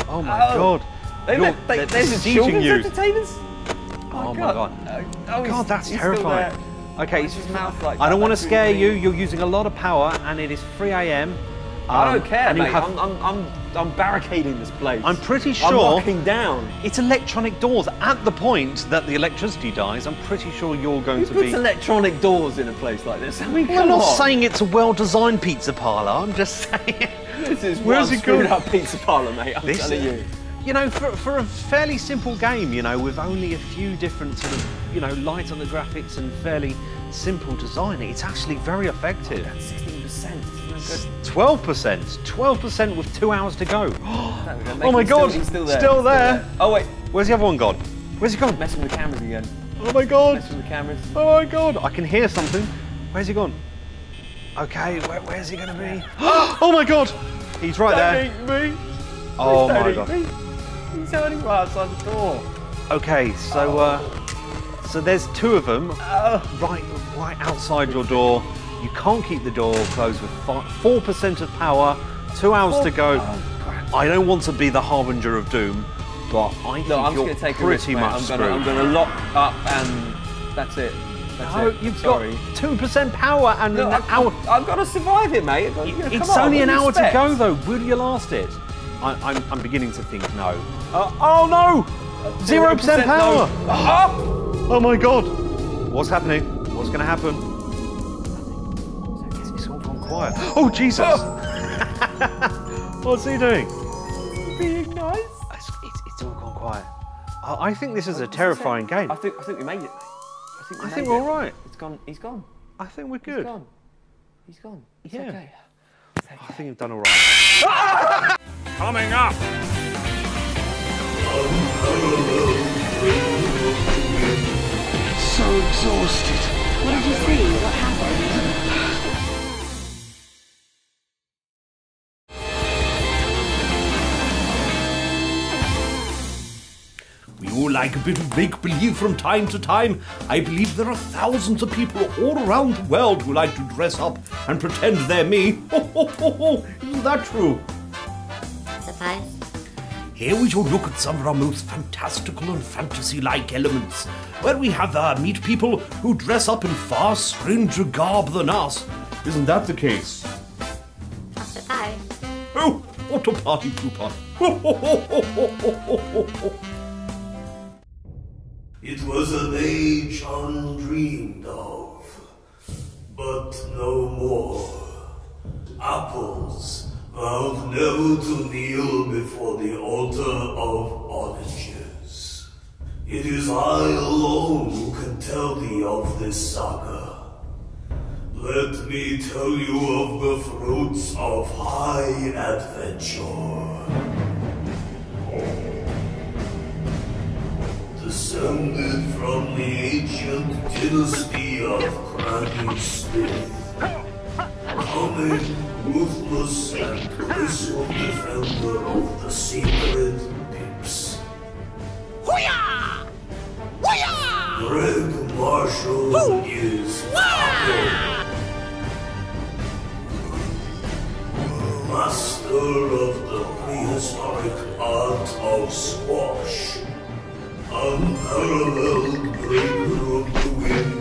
Oh my God! They're children's entertainers. Oh my God! Oh, God, that's terrifying. Okay, his mouth like I don't want to scare you. You're using a lot of power, and it is 3 AM. I don't care, mate. I'm barricading this place. I'm pretty sure. I'm locking down. It's electronic doors. At the point that the electricity dies, I'm pretty sure you're going to be. Who puts electronic doors in a place like this? I mean, I'm not saying it's a well-designed pizza parlour. I'm just saying. This is one screwed up pizza parlour, mate. I'm telling you. You know, for a fairly simple game, you know, with only a few different sort of, you know, light on the graphics and fairly simple design, it's actually very effective. That's 16%. 12%. 12% with 2 hours to go. Oh my God! He's still there. Oh wait, where's the other one gone? Where's he gone? Messing with the cameras again. Oh my God! Messing with the cameras. Oh my God! I can hear something. Where's he gone? Okay, where's he going to be? Oh my God! He's right there. Don't eat me. Oh my God! He's only right outside the door. Okay, so so there's 2 of them right outside your door. You can't keep the door closed with 4% of power, 2 hours to go. I don't want to be the harbinger of doom, but I think you're pretty much screwed. I'm going to lock up and that's it. You've got 2% power and an hour. I've got to survive it, mate. It's only an hour to go, though. Will you last it? I'm beginning to think no. Oh no! 0% power! No. Oh my God! What's happening? What's going to happen? It's all gone quiet. Oh Jesus! What's he doing? Being nice. It's all gone quiet. I think this is a terrifying game. I think we made it, mate. I think we're all right. It's gone. He's gone. I think we're good. He's gone. It's yeah. okay. I think you've done all right. Coming up. So exhausted. What did you see? What happened? We all like a bit of make-believe from time to time. I believe there are thousands of people all around the world who like to dress up and pretend they're me. Isn't that true? Suppose. Here we shall look at some of our most fantastical and fantasy-like elements, where we have meet people who dress up in far stranger garb than us. Isn't that the case? I suppose. Oh, what a party pooper. It was an age undreamed of, but no more. Apples vowed never to kneel before the altar of oranges. It is I alone who can tell thee of this saga. Let me tell you of the fruits of high adventure. Descended from the ancient dynasty of Craggy Smith, cunning, ruthless, and graceful defender of the sacred pips. Hoo-yah! Hoo-yah! Greg Marshall is Apple. Master of the prehistoric art of squash. Unparalleled breaker of the wind.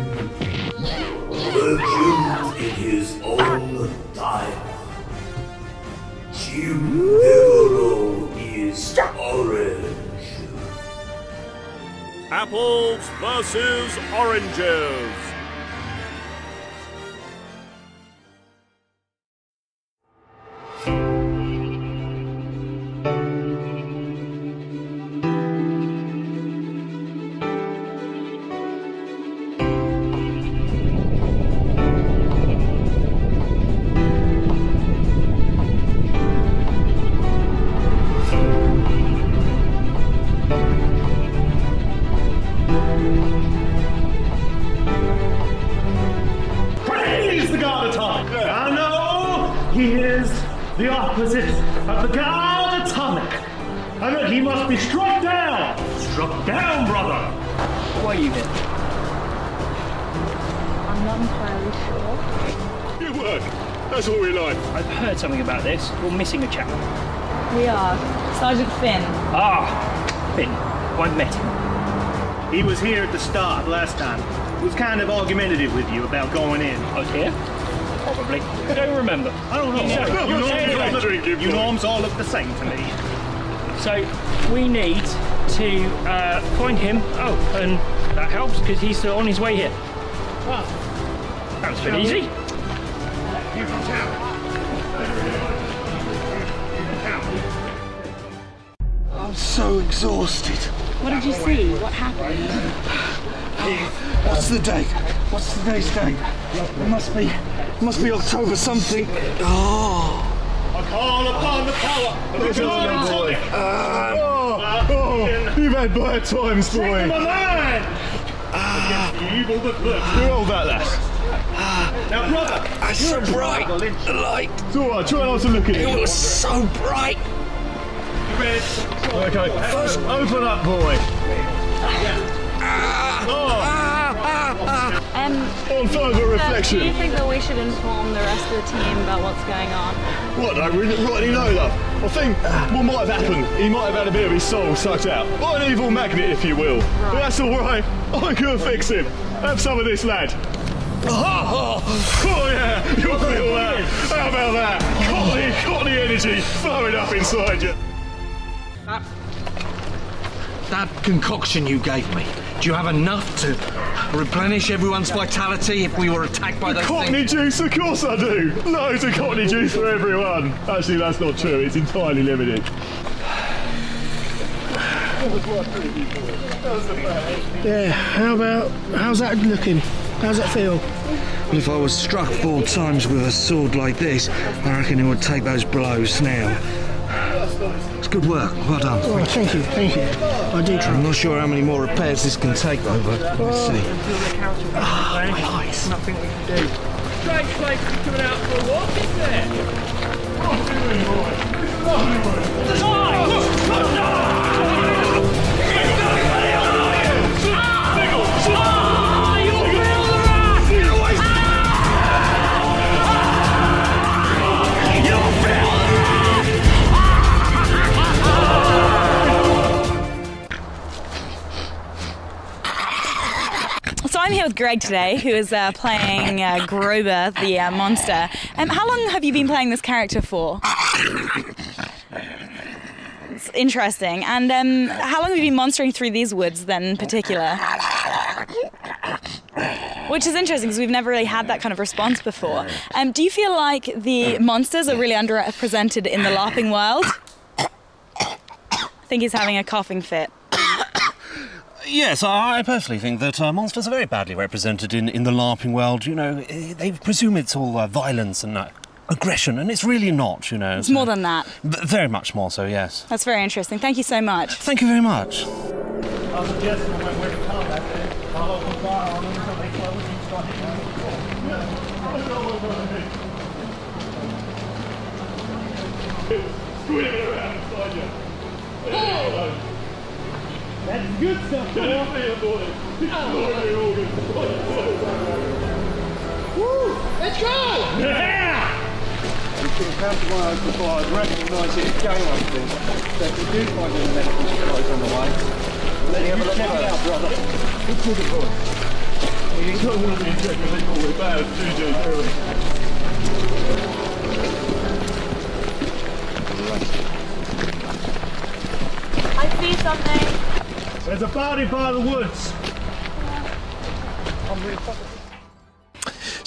Legend in his own time. Jim Devereaux is orange. Apples versus oranges. The opposite of the god atomic. And that he must be struck down. Struck down, brother. Why are you here? I'm not entirely sure. Good work. That's what we like. I've heard something about this. You're missing a chap. We are. Sergeant Finn. Ah, Finn. I've met him. He was here at the start last time. He was kind of argumentative with you about going in. I was here? Probably. I don't remember. I don't know. You norms all look the same to me. So, we need to find him. Oh, and that helps because he's still on his way here. Well, that's pretty easy. I'm so exhausted. What did you see? What happened? What's the date? What's today's date? It must be October something. Oh. I call upon the power of the god atomic. You've had bad times, boy. Take my mind. Against the evil that lurks. Who held that last? Now, brother. It's so bright. The light. It's all right. Try not to look at it. It was so bright. You ready? Okay. Open up, boy. On further reflection. Do you think that we should inform the rest of the team about what's going on? What, I really rightly know, love. I think what might have happened, he might have had a bit of his soul sucked out. Like an evil magnet, if you will. Right. But that's all right. I can fix him. Have some of this, lad. Oh yeah, you'll feel that. How about that? Cottony energy flowing up inside you. That concoction you gave me, do you have enough to replenish everyone's vitality if we were attacked by those Cottony juice, of course I do. Loads of Cottony juice for everyone. Actually, that's not true. It's entirely limited. Yeah, how's that looking? How's that feel? Well, if I was struck 4 times with a sword like this, I reckon it would take those blows now. It's good work, well done. Oh, thank you. I do try. I'm not sure how many more repairs this can take though, but let's see. My eyes. Nothing we can do. Strange place coming out for a walk, isn't there? So I'm here with Greg today, who is playing Grober, the monster. How long have you been playing this character for? It's interesting. And how long have you been monstering through these woods then in particular? Which is interesting because we've never really had that kind of response before. Do you feel like the monsters are really underrepresented in the LARPing world? I think he's having a coughing fit. Yes, I personally think that monsters are very badly represented in the LARPing world. You know, they presume it's all violence and aggression, and it's really not, you know. It's more than that. Very much more so, yes. That's very interesting. Thank you so much. Thank you very much. I suggest when we're in combat, I'll open fire on them until they close and start hitting them with the ball. Squealing around inside you. That's good stuff, boy. Woo! Let's go! Yeah! You can encounter one of those before I'd recognise it again, I think. So if you do find any medical supplies on the way, let me have a look check it out, brother. What's the boy? You don't want to be checking it all about DJ Perry. I see something. There's a body by the woods.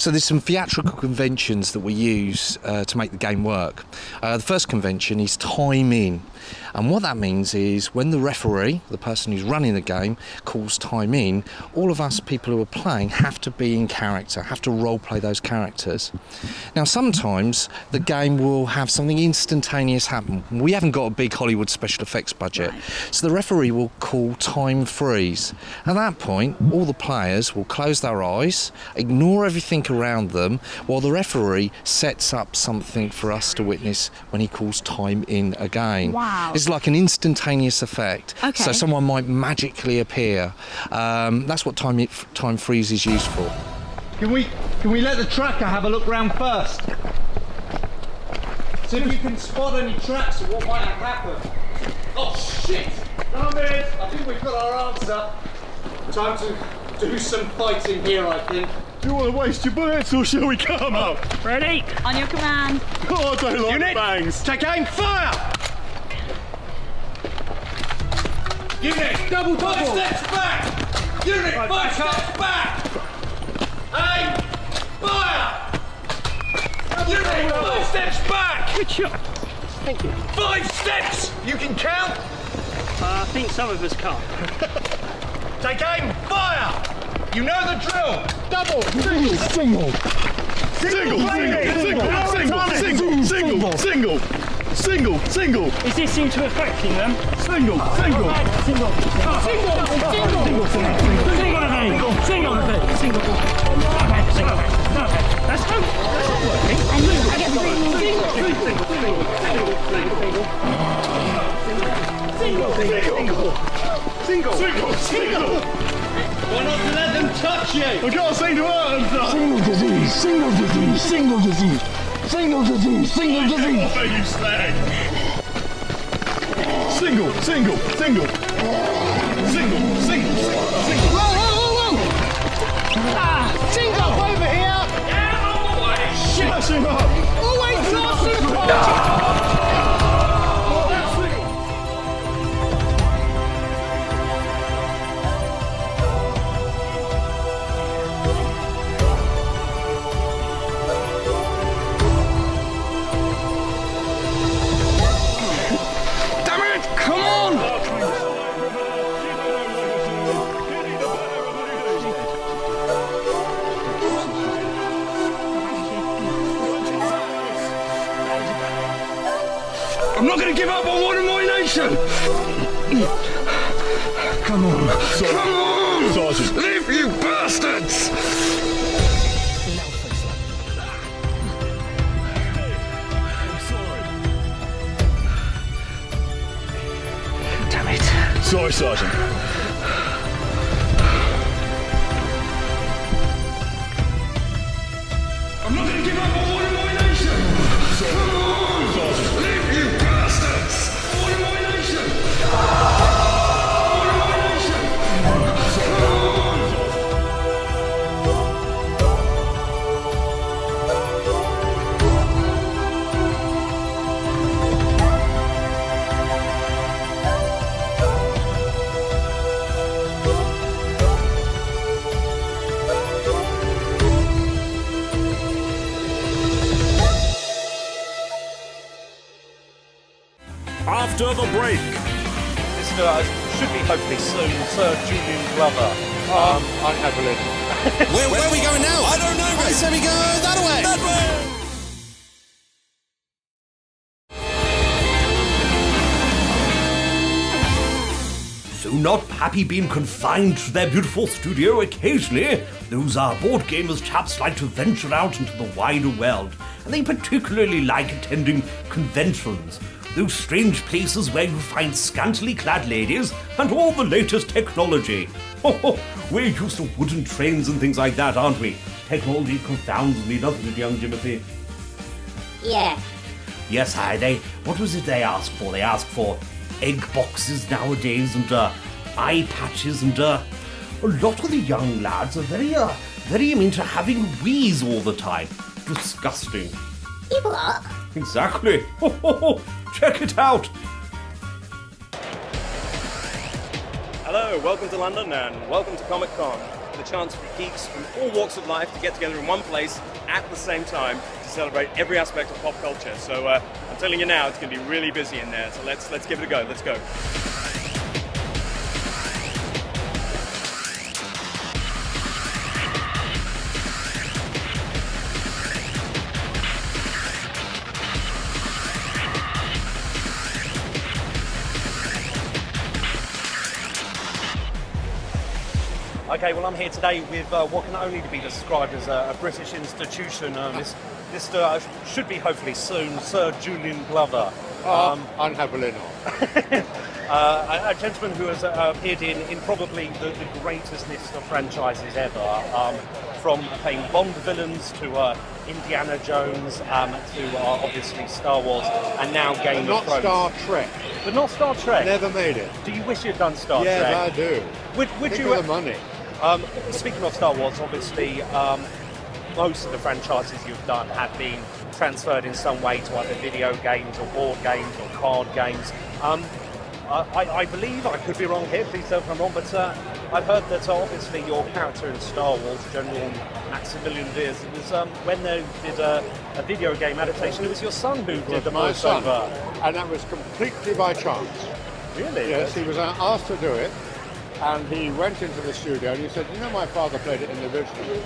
So there's some theatrical conventions that we use to make the game work. The first convention is time in. And what that means is when the referee, the person who's running the game, calls time in, all of us people who are playing have to be in character, have to role play those characters. Now sometimes the game will have something instantaneous happen. We haven't got a big Hollywood special effects budget, so the referee will call time freeze. At that point, all the players will close their eyes, ignore everything around them, while the referee sets up something for us to witness when he calls time in again. Wow. It's like an instantaneous effect. Okay. So someone might magically appear. That's what time freeze is used for. Can we let the tracker have a look round first? See if you can spot any tracks of what might have happened. Oh shit! Numbers! I think we've got our answer. Time to do some fighting here, I think. Do you want to waste your bullets or shall we come up? Ready? On your command. Oh, I don't like Unit, bangs. take aim, fire! Unit, double. 5 steps back! Unit, 5 steps back! Aim! Fire! Unit, 5 steps back! Good shot. Thank you. 5 steps! You can count? I think some of us can't. Take aim, fire! You know the drill! Double! Single! Single! Is this into affecting them? Single! Single! Single! That's not working. I get Single! Why not to let them touch you? I can't seem to hurt them, Single disease! Single disease! Single disease! Single disease! Single disease! Off you slag! Single! Whoa! Single over here! Get out of the way! Smash him up! Always last in the party! I'm not going to give up on one of my nation! Come on! Come on! Sergeant! Leave, you bastards! Damn it. Sorry, Sergeant. I'm not going to give up on one of my nation! Come on! Sergeant! Leave, you bastards! One of my nation! One of my nation! Come on! After the break. This Mr. Should be hopefully soon, Sir Julian Glover. I can't believe it. Where are we going now? I don't know, mate. I say we go that way. That way. So not happy being confined to their beautiful studio occasionally, those board gamers chaps like to venture out into the wider world, and they particularly like attending conventions, those strange places where you find scantily clad ladies and all the latest technology. We're used to wooden trains and things like that, aren't we? Technology confounds me, doesn't it, young Timothy? Yeah. Yes, what was it they asked for? They asked for egg boxes nowadays and eye patches and a lot of the young lads are very into having wheeze all the time. Disgusting. What? Exactly. Check it out. Hello, welcome to London and welcome to Comic Con. The chance for geeks from all walks of life to get together in one place at the same time to celebrate every aspect of pop culture. So I'm telling you now, it's going to be really busy in there. So let's give it a go. Let's go. Okay, well, I'm here today with what can only be described as a British institution. This should be hopefully soon, Sir Julian Glover. Unhappily not. A gentleman who has appeared in probably the greatest list of franchises ever, from playing Bond villains to Indiana Jones to obviously Star Wars and now Game of Thrones. Not Star Trek. But not Star Trek? Never made it. Do you wish you'd done Star Trek? Yes, I do. Would you? For the money. Speaking of Star Wars, obviously, most of the franchises you've done have been transferred in some way to either video games or board games or card games. I believe, I could be wrong here, please don't come wrong, but I've heard that obviously your character in Star Wars, General Maximilian Veers, it was when they did a video game adaptation, it was your son who did the voiceover. And that was completely by chance. Really? Yes, he was asked to do it. And he went into the studio and he said, you know, my father played it in the original.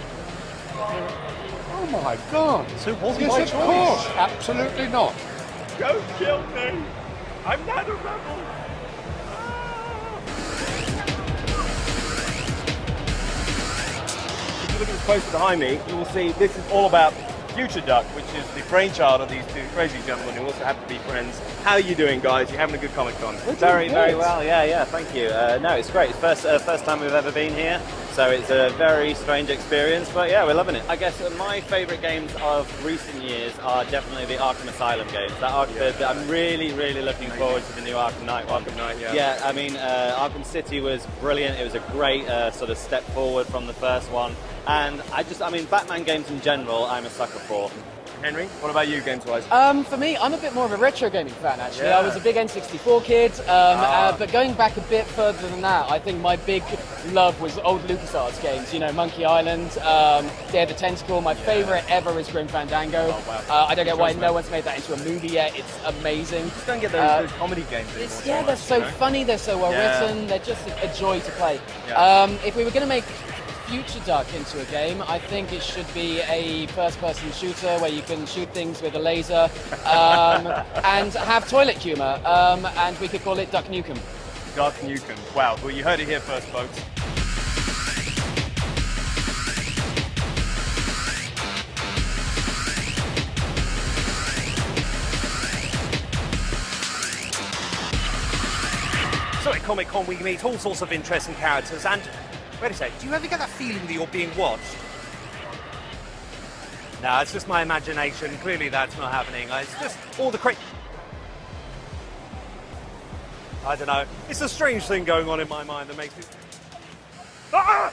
Oh my God. So it wasn't yes, by of choice? course. Absolutely not. Don't kill me. I'm not a rebel. If you look at the poster behind me, you will see this is all about Future Duck, which is the brainchild of these two crazy gentlemen who also happen to be friends. How are you doing, guys? You having a good Comic-Con? Very well. Yeah. Thank you. No, it's great. It's first time we've ever been here, so it's a very strange experience. But yeah, we're loving it. I guess my favourite games of recent years are definitely the Arkham Asylum games. I'm really looking forward to the new Arkham Knight one. Arkham Knight, yeah. Yeah, I mean, Arkham City was brilliant. It was a great sort of step forward from the first one. And I mean, Batman games in general, I'm a sucker for. Henry, what about you, games-wise? For me, I'm a bit more of a retro gaming fan, actually. Yeah. I was a big N64 kid, but going back a bit further than that, I think my big love was old LucasArts games. You know, Monkey Island, Day of the Tentacle. My favourite ever is Grim Fandango. Oh, wow. I don't get why no one's made that into a movie yet. It's amazing. Just don't get those comedy games anymore. Yeah, they're so funny, they're so well written, they're just a joy to play. Yeah. If we were going to make Future Duck into a game, I think it should be a first-person shooter where you can shoot things with a laser and have toilet humour, and we could call it Duck Nukem. Duck Nukem. Wow, well, you heard it here first, folks. So at Comic-Con we meet all sorts of interesting characters, and wait a sec, do you ever get that feeling that you're being watched? No, it's just my imagination. Clearly that's not happening. It's just all the I don't know. It's a strange thing going on in my mind that makes me... Ah!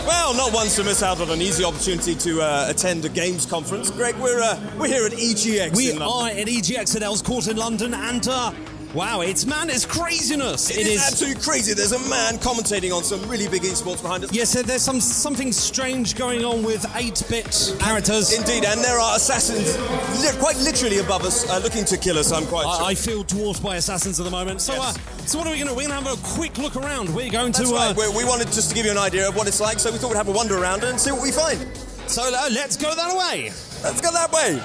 Well, not one to miss out on an easy opportunity to attend a games conference. Greg, we're here at EGX. We are at EGX at Earls Court in London, and Wow, it's craziness. It is absolute crazy. There's a man commentating on some really big esports behind us. Yes, there's something strange going on with 8-bit characters. Indeed, and there are assassins quite literally above us looking to kill us, I'm quite sure. I feel dwarfed by assassins at the moment. So, so what are we going to do? We're going to have a quick look around. We're going That's to... right. We wanted just to give you an idea of what it's like, so we thought we'd have a wander around and see what we find. So let's go that way. Let's go that way.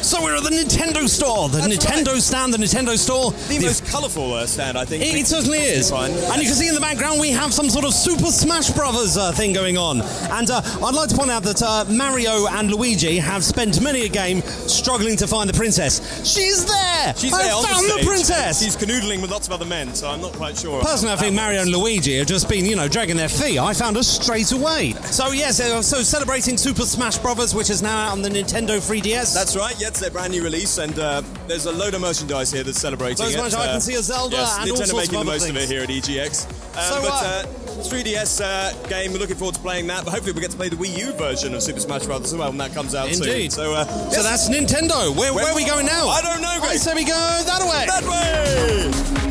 So we're at the Nintendo store, the Nintendo stand, the Nintendo store. The most colourful stand, I think. It certainly is. And you can see in the background we have some sort of Super Smash Brothers thing going on. And I'd like to point out that Mario and Luigi have spent many a game struggling to find the princess. She's there! She's there on found the princess! She's canoodling with lots of other men, so I'm not quite sure. Personally, I think Mario and Luigi have just been, dragging their feet. I found her straight away. So yes, so celebrating Super Smash Brothers, which is now out on the Nintendo 3DS. That's right, yes, their brand new release, and there's a load of merchandise here that's celebrating it. I can see a Zelda and all Nintendo sorts making of the other most things. of it here at EGX. But 3DS game, we're looking forward to playing that, but hopefully we'll get to play the Wii U version of Super Smash Bros. As well when that comes out soon. Indeed. So that's Nintendo. Where are we going now? I don't know, Greg. I say we go that way. That way!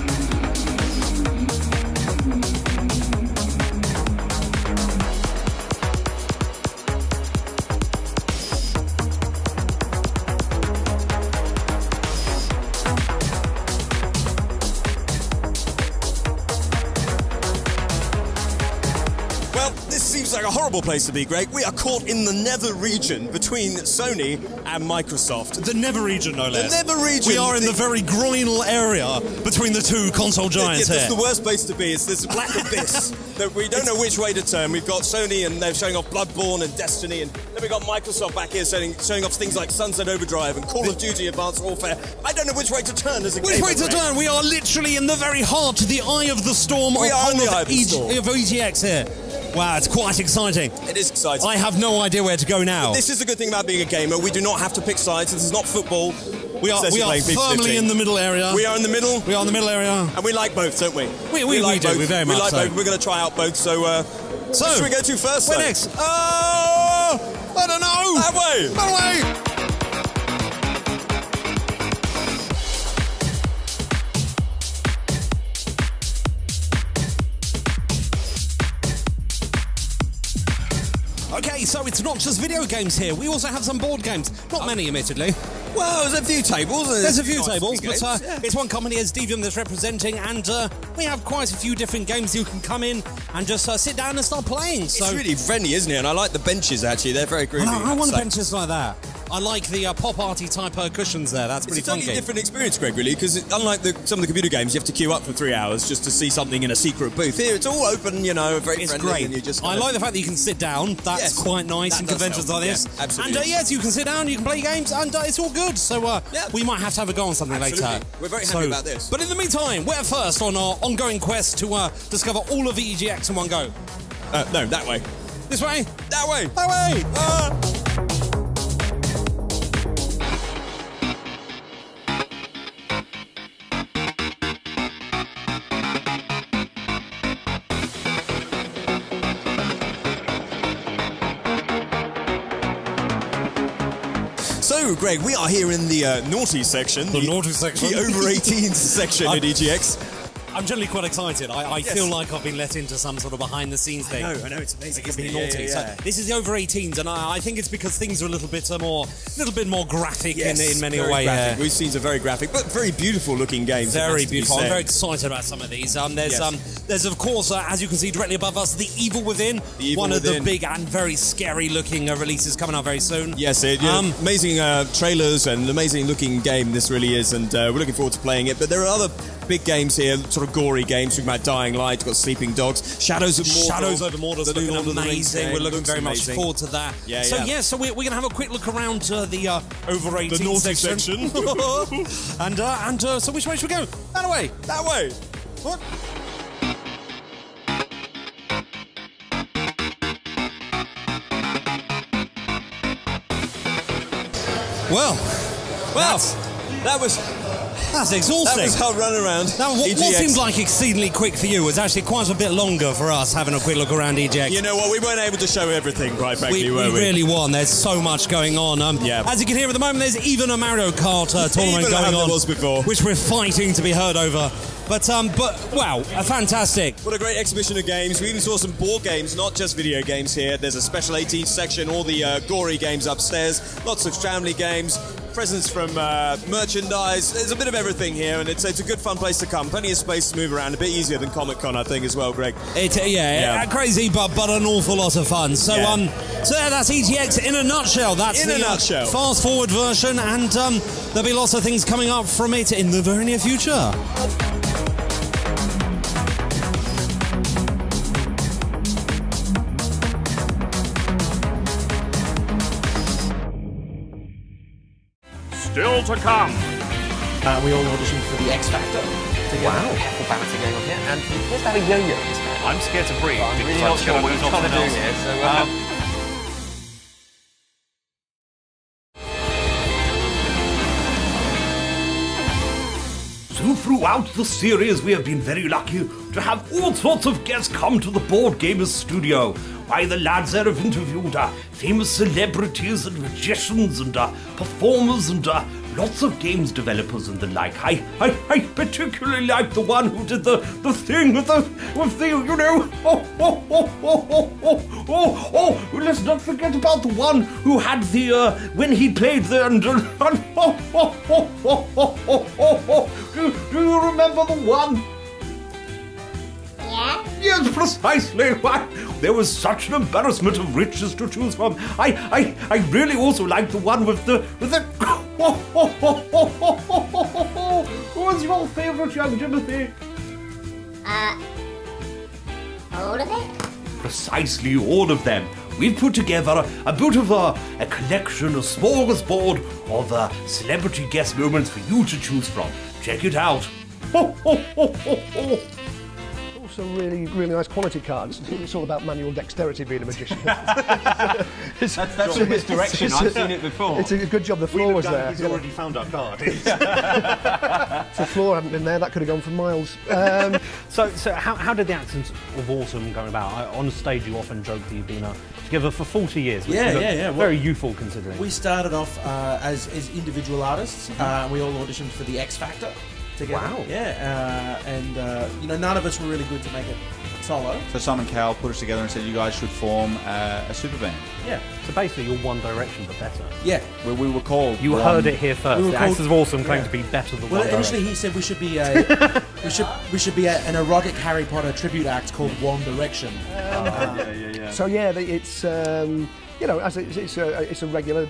Seems like a horrible place to be, Greg. We are caught in the nether region between Sony and Microsoft. The nether region, no less. The nether region. We are in the very groinal area between the two console giants here. It's the worst place to be. It's this black abyss that we don't know which way to turn. We've got Sony and they're showing off Bloodborne and Destiny, and then we've got Microsoft back here showing off things like Sunset Overdrive and Call of Duty Advanced Warfare. I don't know which way to turn as a gamer. Which way to turn? We are literally in the very heart, the eye of the storm of EGX here. Wow, it's quite exciting. It is exciting. I have no idea where to go now. But this is the good thing about being a gamer. We do not have to pick sides. This is not football. We are firmly in the middle area. We are in the middle. We are in the middle area. And we like both, don't we? We like do. both. We very much like so. both. We're going to try out both. So where should we go to first? Where next? Oh! I don't know. That way. That way. Okay, so it's not just video games here. We also have some board games. Not many, admittedly. Well, there's a few tables. There's a few tables, but it's one company as Devium that's representing, and we have quite a few different games you can come in and just sit down and start playing. So it's really friendly, isn't it? And I like the benches, actually. They're very groovy. I want benches like that. I like the pop-arty type cushions there. That's pretty funky. It's a totally different experience, Greg, really, because unlike some of the computer games, you have to queue up for 3 hours just to see something in a secret booth. Here, it's all open, very it's friendly. Great. And you just I like the fact that you can sit down. That's quite nice in conventions like this. Yeah, absolutely. And yes, you can sit down, you can play games, and it's all good. So we might have to have a go on something later. We're very happy about this. But in the meantime, we're first on our ongoing quest to discover all of EGX in one go. No, that way. This way? That way. That way! So, Greg, we are here in the naughty section. The naughty section. The over 18s section at EGX. I'm generally quite excited. I feel like I've been let into some sort of behind-the-scenes thing. I know, it's amazing. It's been naughty. So this is the over 18s, and I think it's because things are a little bit more graphic in many ways. These scenes are very graphic, but very beautiful-looking games. Very beautiful. I'm very excited about some of these. There's of course, as you can see directly above us, The Evil Within. One of the big and very scary-looking releases coming out very soon. Yes, amazing trailers and amazing-looking game this really is, and we're looking forward to playing it. But there are other big games here, sort of gory games. We've got Dying Light, we've got Sleeping Dogs, Shadows of Mordor. Shadows over Mordor, looking amazing. We're looking very much forward to that. So we're going to have a quick look around the over 18 section. and so which way should we go? That way. That way. What? Well, That's exhausting. That was our run around. Now, what seemed like exceedingly quick for you was actually quite a bit longer for us having a quick look around EGX. You know what? We weren't able to show everything, quite frankly, were we? We really weren't. There's so much going on. As you can hear at the moment, there's even a Mario Kart tournament going on, was before. which we're fighting to be heard over. But wow, fantastic. What a great exhibition of games. We even saw some board games, not just video games here. There's a special 18 section, all the gory games upstairs, lots of family games, presents from merchandise. There's a bit of everything here, and it's a good fun place to come. Plenty of space to move around, a bit easier than Comic-Con, I think, as well, Greg. Crazy, but an awful lot of fun. So, that's EGX in a nutshell. That's in a nutshell. Fast-forward version, and there'll be lots of things coming up from it in the very near future. Still to come. We all auditioned for the X Factor together. Wow. Careful balancing going on here. And here's having yo-yos. I'm scared to breathe. I'm really not sure what we're trying to do here. So throughout the series, we have been very lucky to have all sorts of guests come to the Board Gamers studio. Why, the lads there have interviewed famous celebrities and magicians and performers and lots of games developers and the like. I particularly like the one who did the thing with the you know. Let's not forget about the one who had the when he played the. Do you remember the one? Yeah? Yes, precisely. Why, there was such an embarrassment of riches to choose from. I really also like the one with the. What's your favourite, young Timothy? All of it? Precisely all of them. We've put together a bit of a collection, a smorgasbord of celebrity guest moments for you to choose from. Check it out. Also really nice quality cards. It's all about manual dexterity being a magician. That's a misdirection. I've seen it before. It's a good job the floor was there. He's already found our card. If the floor hadn't been there, that could have gone for miles. So how did the Accents of Awesome go about? On stage, you often joke that you've been together for 40 years, which is very youthful considering. We started off as individual artists. We all auditioned for the X Factor together. Wow. Yeah, none of us were really good to make it solo. So Simon Cowell put us together and said, you guys should form a super band. Yeah. So basically, you're One Direction, but better. Yeah. We were called. You heard it here first. The Accents of Awesome claim to be better than One Direction. Well, initially he said we should be we should be an erotic Harry Potter tribute act called One Direction. So it's as it's a regular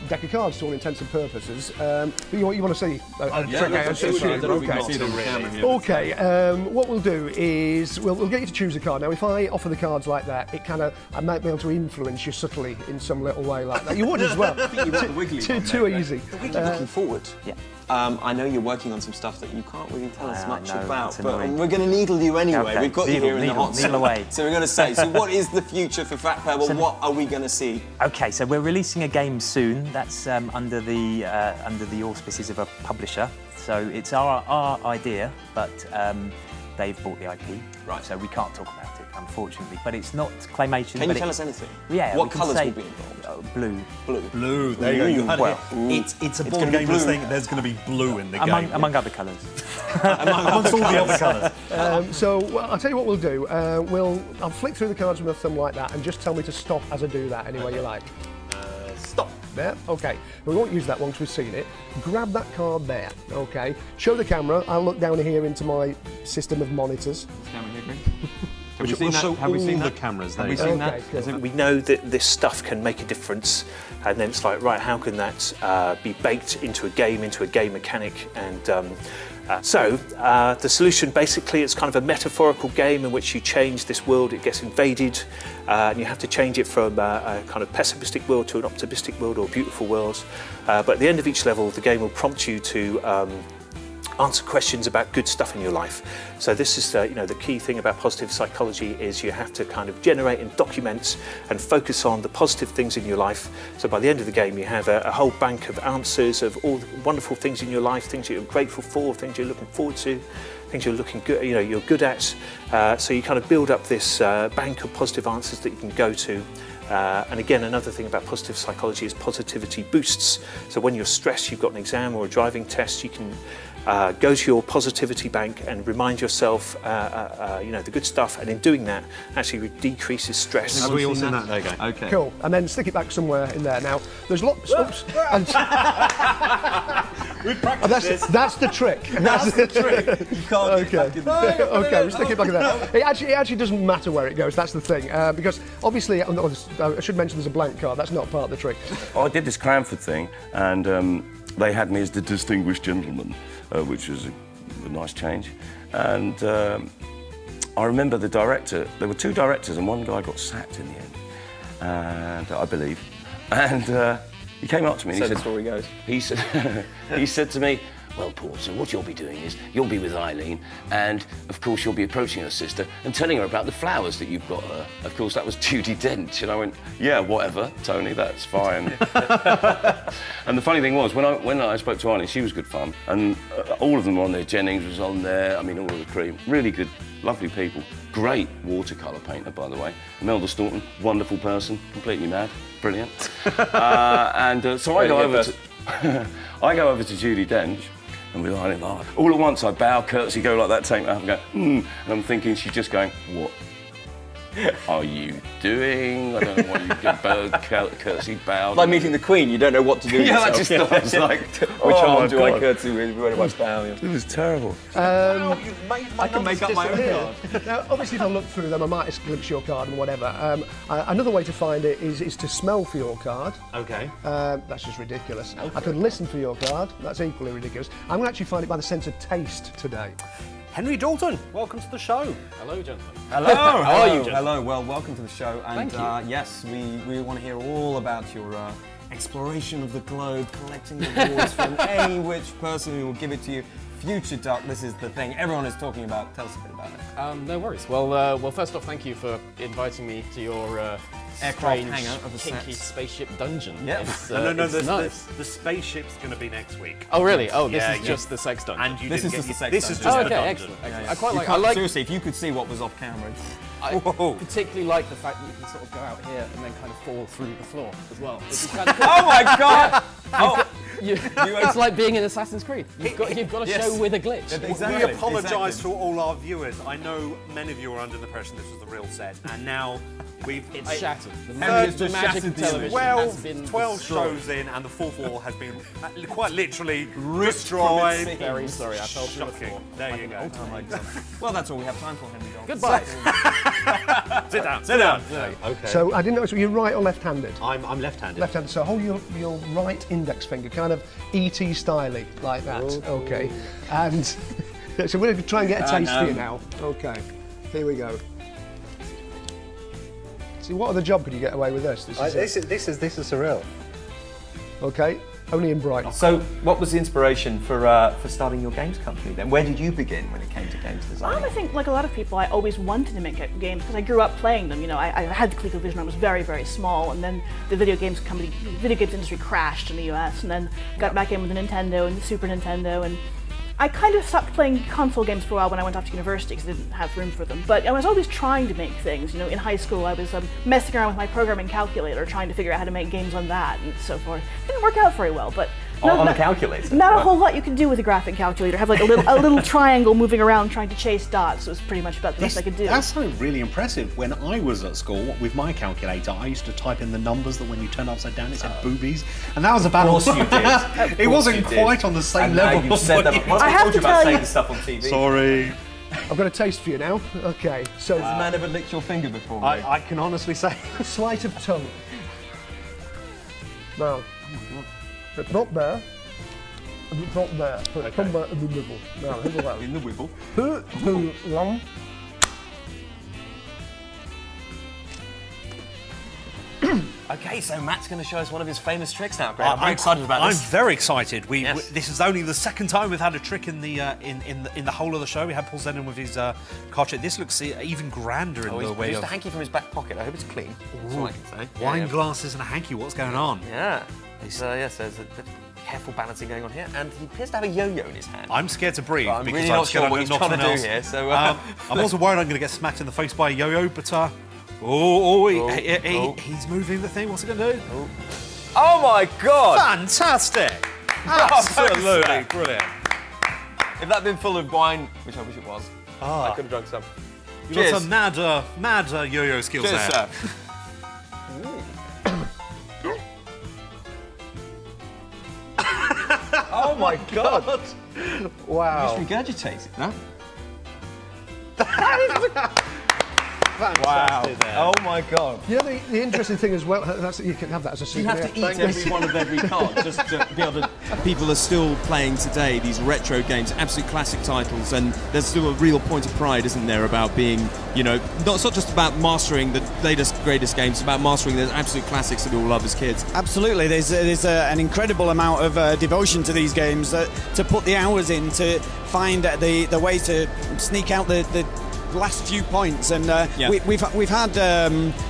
deck of cards to all intents and purposes. But you want to see? Okay. What we'll do is we'll get you to choose a card. Now, if I offer the cards like that, I might be able to influence you subtly in some little way like that. You would as well. Too easy. Looking forward. Yeah. I know you're working on some stuff that you can't really tell us much about, but we're going to needle you anyway. Okay. We've got you here in the hot seat. Away. So we're going to say, so what is the future for Fat Pebble? What are we going to see? Okay, so we're releasing a game soon. That's under the auspices of a publisher. So it's our idea, but they've bought the IP. Right. So we can't talk about it, unfortunately. But it's not claymation. Can you tell us anything? Yeah. What colours will be involved? Blue. Blue. There you go. You had it. It's a board gamers thing. There's going to be blue in the game. Among other colours. Amongst all the other colours. So I'll tell you what we'll do. I'll flick through the cards with my thumb like that, and just tell me to stop as I do that any way you like. Stop. There. Okay. We won't use that one because we've seen it. Grab that card there. Okay. Show the camera. I'll look down here into my system of monitors. Camera here, Greg. Have we seen that? Have we seen the cameras there? Have we seen that? We know that this stuff can make a difference, and then it's like, right, how can that be baked into a game mechanic? And the solution basically is kind of a metaphorical game in which you change this world, it gets invaded, and you have to change it from a kind of pessimistic world to an optimistic world or a beautiful world. But at the end of each level, the game will prompt you to answer questions about good stuff in your life. So this is, you know, the key thing about positive psychology is you have to kind of generate and document and focus on the positive things in your life. So by the end of the game, you have a whole bank of answers of all the wonderful things in your life, things that you're grateful for, things you're looking forward to, things you're looking good, you know, you're good at. So you kind of build up this bank of positive answers that you can go to. And again, another thing about positive psychology is positivity boosts. So when you're stressed, you've got an exam or a driving test, you can go to your positivity bank and remind yourself, you know, the good stuff. And in doing that, actually decreases stress. Have we all seen that? There you go. Okay. Cool. And then stick it back somewhere in there. Now, there's lots. Oops. We practiced this. That's the trick. That's the trick. You can't get it back in there. Okay, we'll stick it back in there. It actually doesn't matter where it goes. That's the thing. Because obviously, I should mention there's a blank card. That's not part of the trick. I did this Cranford thing, and they had me as the distinguished gentleman, which was a nice change. And I remember the director. There were 2 directors, and one guy got sacked in the end, and I believe. And he came up to me and so he the said, story goes. He said to me, well, Paul, so what you'll be doing is you'll be with Eileen, and of course you'll be approaching her sister and telling her about the flowers that you've got her. Of course, that was Judi Dench, and I went, yeah, whatever, Tony, that's fine. And the funny thing was, when I spoke to Eileen, she was good fun, and all of them were on there. Jennings was on there, I mean, all of the cream. Really good, lovely people. Great watercolour painter, by the way. Imelda Staunton, wonderful person, completely mad, brilliant. So I go over to I go over to Judi Dench, and we're like, all at once I bow, curtsy, go like that, take my hand and go, and I'm thinking she's just going, what are you doing? I don't know what you did, curtsy, bow. Like meeting the Queen, you don't know what to do. Yeah, I just thought, it's like, which arm do I curtsy with? Where do I bow? It was terrible. I can make up my own card. Now, obviously, if I look through them, I might glimpse your card and whatever. Another way to find it is to smell for your card. Okay. That's just ridiculous. Okay. I could listen for your card. That's equally ridiculous. I'm going to actually find it by the sense of taste today. Henry Dalton, welcome to the show. Hello, gentlemen. Hello. How are you, gentlemen? Hello. Well, welcome to the show. And Thank you. yes, we want to hear all about your exploration of the globe, collecting awards from any which person who will give it to you. Future Duck, this is the thing everyone is talking about. Tell us a bit about it. No worries. Well, first off, thank you for inviting me to your aircraft strange, hangar of a kinky spaceship dungeon. Yeah. No, it's nice. the spaceship's going to be next week. Oh, really? Oh, this is just the sex dungeon. And you this didn't is get the sex this dungeon. is just Oh, the okay, dungeon. excellent. I quite like. Seriously, if you could see what was off camera. I particularly like the fact that you can sort of go out here and then kind of fall through the floor as well. Which is kind of cool. Oh my God! It's like being in Assassin's Creed. You've got to show with a glitch. Exactly. We apologise to all our viewers. I know many of you are under the impression this was the real set, and now it's shattered. The magic of television has been 12 destroyed. shows in, and the fourth wall has been quite literally ripped destroyed. Very sorry, I fell through the floor. There you go. Oh my God. Well, that's all we have time for, Henry Dalton. Goodbye. Sit down. Sit down. Okay. So I didn't know. So you're right or left-handed? I'm left-handed. Left-handed. So hold your right index finger, kind of E.T. styly, like that. Ooh. Okay. And so we're going to try and get a taste for you now. Okay. Here we go. See, what other job could you get away with this? This is surreal. Okay. Only in Brighton. So, what was the inspiration for starting your games company then? Where did you begin when it came to games design? I think, like a lot of people, I always wanted to make games because I grew up playing them. You know, I had the ColecoVision when I was very, very small, and then the video games industry crashed in the US, and then got back in with the Nintendo and the Super Nintendo, and I kind of stopped playing console games for a while when I went off to university because I didn't have room for them. But I was always trying to make things. You know, in high school I was messing around with my programming calculator, trying to figure out how to make games on that and so forth. It didn't work out very well, but on a calculator? Not a whole lot you can do with a graphic calculator. Have like a little triangle moving around trying to chase dots. So it was pretty much about the best I could do. That's something really impressive. When I was at school with my calculator, I used to type in the numbers that when you turn upside down it said boobies, and that was about. Of course you did. It wasn't quite on the same level. You said that. I have to tell you. Stuff on TV. Sorry. I've got a taste for you now. Okay, so... Has the man ever licked your finger before? I can honestly say... Sleight of tongue. Now, it's not there. It's not there. So it's somewhere in the middle. Now, here's what in the wibble. Okay, so Matt's going to show us one of his famous tricks now, Greg. I'm very excited about this. I'm very excited. Yes. This is only the second time we've had a trick in the in the whole of the show. We had Paul Zenon with his card trick. This looks even grander in the he's way produced of a hanky from his back pocket. I hope it's clean. That's all I can say. Wine glasses and a hanky. What's going on? Yeah. Yes, there's a bit careful balancing going on here, and he appears to have a yo-yo in his hand. I'm scared to breathe I'm because really I'm not scared sure what I'm he's gonna knock trying to someone do else. here. So I'm also worried I'm going to get smacked in the face by a yo-yo, but he's moving the thing. What's it going to do? Oh my God! Fantastic! Absolutely brilliant. If that had been full of wine, which I wish it was, I could have drunk some. You've Cheers. got some mad yo-yo skills Cheers, there. sir. Oh my God! Wow. You just regurgitate it, no? Fantastic. Wow! Oh my God! Yeah, the interesting thing as well, you can have that as a You souvenir. have to eat every one of every card just to be able to... People are still playing today these retro games, absolute classic titles, and there's still a real point of pride, isn't there, about being, you know, it's not just about mastering the latest, greatest games, it's about mastering the absolute classics that we all love as kids. Absolutely, there's an incredible amount of devotion to these games, to put the hours in to find the way to sneak out the last few points, and we've had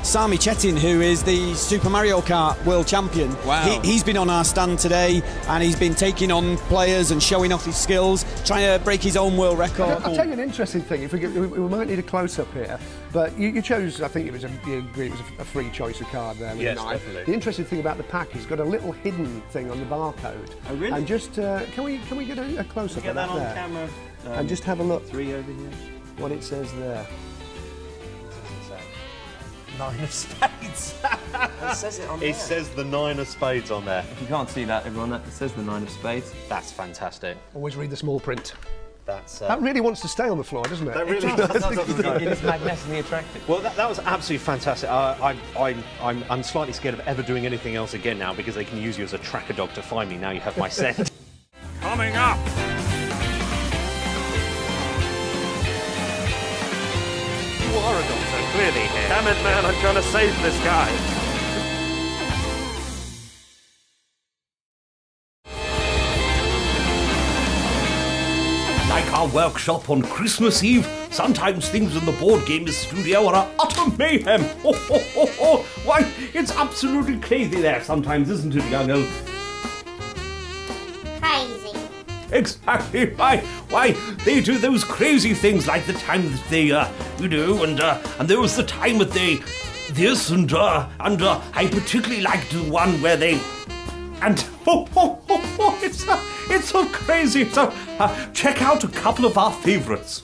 Sami Chetin, who is the Super Mario Kart world champion. Wow. He's been on our stand today, and he's been taking on players and showing off his skills, trying to break his own world record. I'll tell you an interesting thing. If we might need a close-up here, but you chose, I think you agree it was a free choice of card there. With Yes, a 9. definitely. The interesting thing about the pack is it's got a little hidden thing on the barcode. Oh, really? And just can we get a close-up Get of that that on there? camera. And just have a look. 3 over here. What it says there. 9 of spades. It says it on there. It says the 9 of spades on there. If you can't see that, everyone, it says the 9 of spades. That's fantastic. Always read the small print. That's that really wants to stay on the floor, doesn't it? That really It is magnetically attractive. Well, that was absolutely fantastic. I'm slightly scared of ever doing anything else again now because they can use you as a tracker dog to find me. Now you have my scent. Coming up. You are a doctor, clearly here. Damn it, man, I'm trying to save this guy. Like our workshop on Christmas Eve, sometimes things in the board gamers studio are utter mayhem. Why, it's absolutely crazy there sometimes, isn't it, young-o? Crazy. Exactly. Why they do those crazy things like the time that they, and there was the time that they this and I particularly liked the one where they it's so crazy. So check out a couple of our favorites.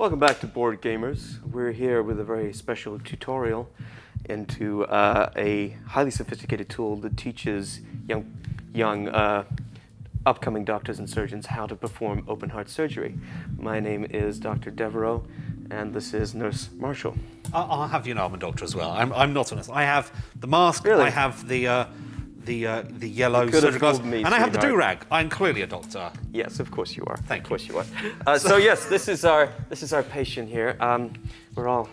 Welcome back to Board Gamers. We're here with a very special tutorial into a highly sophisticated tool that teaches young upcoming doctors and surgeons how to perform open heart surgery. My name is Dr. Devereaux, and this is Nurse Marshall. I'll have you know I'm a doctor as well. I'm not a nurse. I have the mask. Really? I have the yellow surgical glass, me, and I have the sweetheart. do-rag. I'm clearly a doctor. Yes, of course you are. Thank you. Of course you are. So yes, this is our patient here. We're all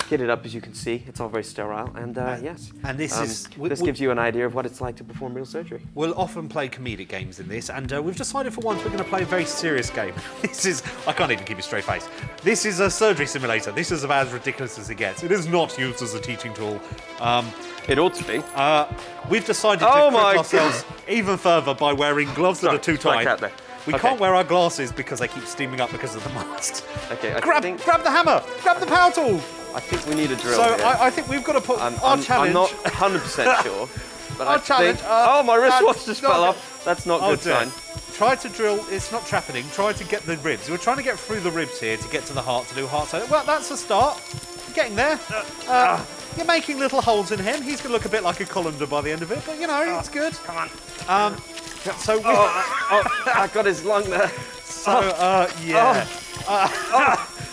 kitted up, as you can see. It's all very sterile, and yes. And this is this gives you an idea of what it's like to perform real surgery. We'll often play comedic games in this, and we've decided for once we're going to play a very serious game. This is, I can't even keep a straight face. This is a surgery simulator. This is about as ridiculous as it gets. It is not used as a teaching tool. It ought to be. We've decided to equip ourselves even further by wearing gloves that are too tight. We can't wear our glasses because they keep steaming up because of the masks. Okay, grab the hammer! Grab the power tool! I think we need a drill. So here. I think we've got to put our challenge. I'm not 100% sure, but our I challenge. think. Oh, my wristwatch just fell off. That's not a good sign. Try to drill. It's not trappening. Try to get the ribs. We're trying to get through the ribs here to get to the heart to do heart surgery. Well, that's a start. You're getting there. You're making little holes in him. He's going to look a bit like a colander by the end of it, but you know, it's good. Come on. So I got his lung there. So yeah.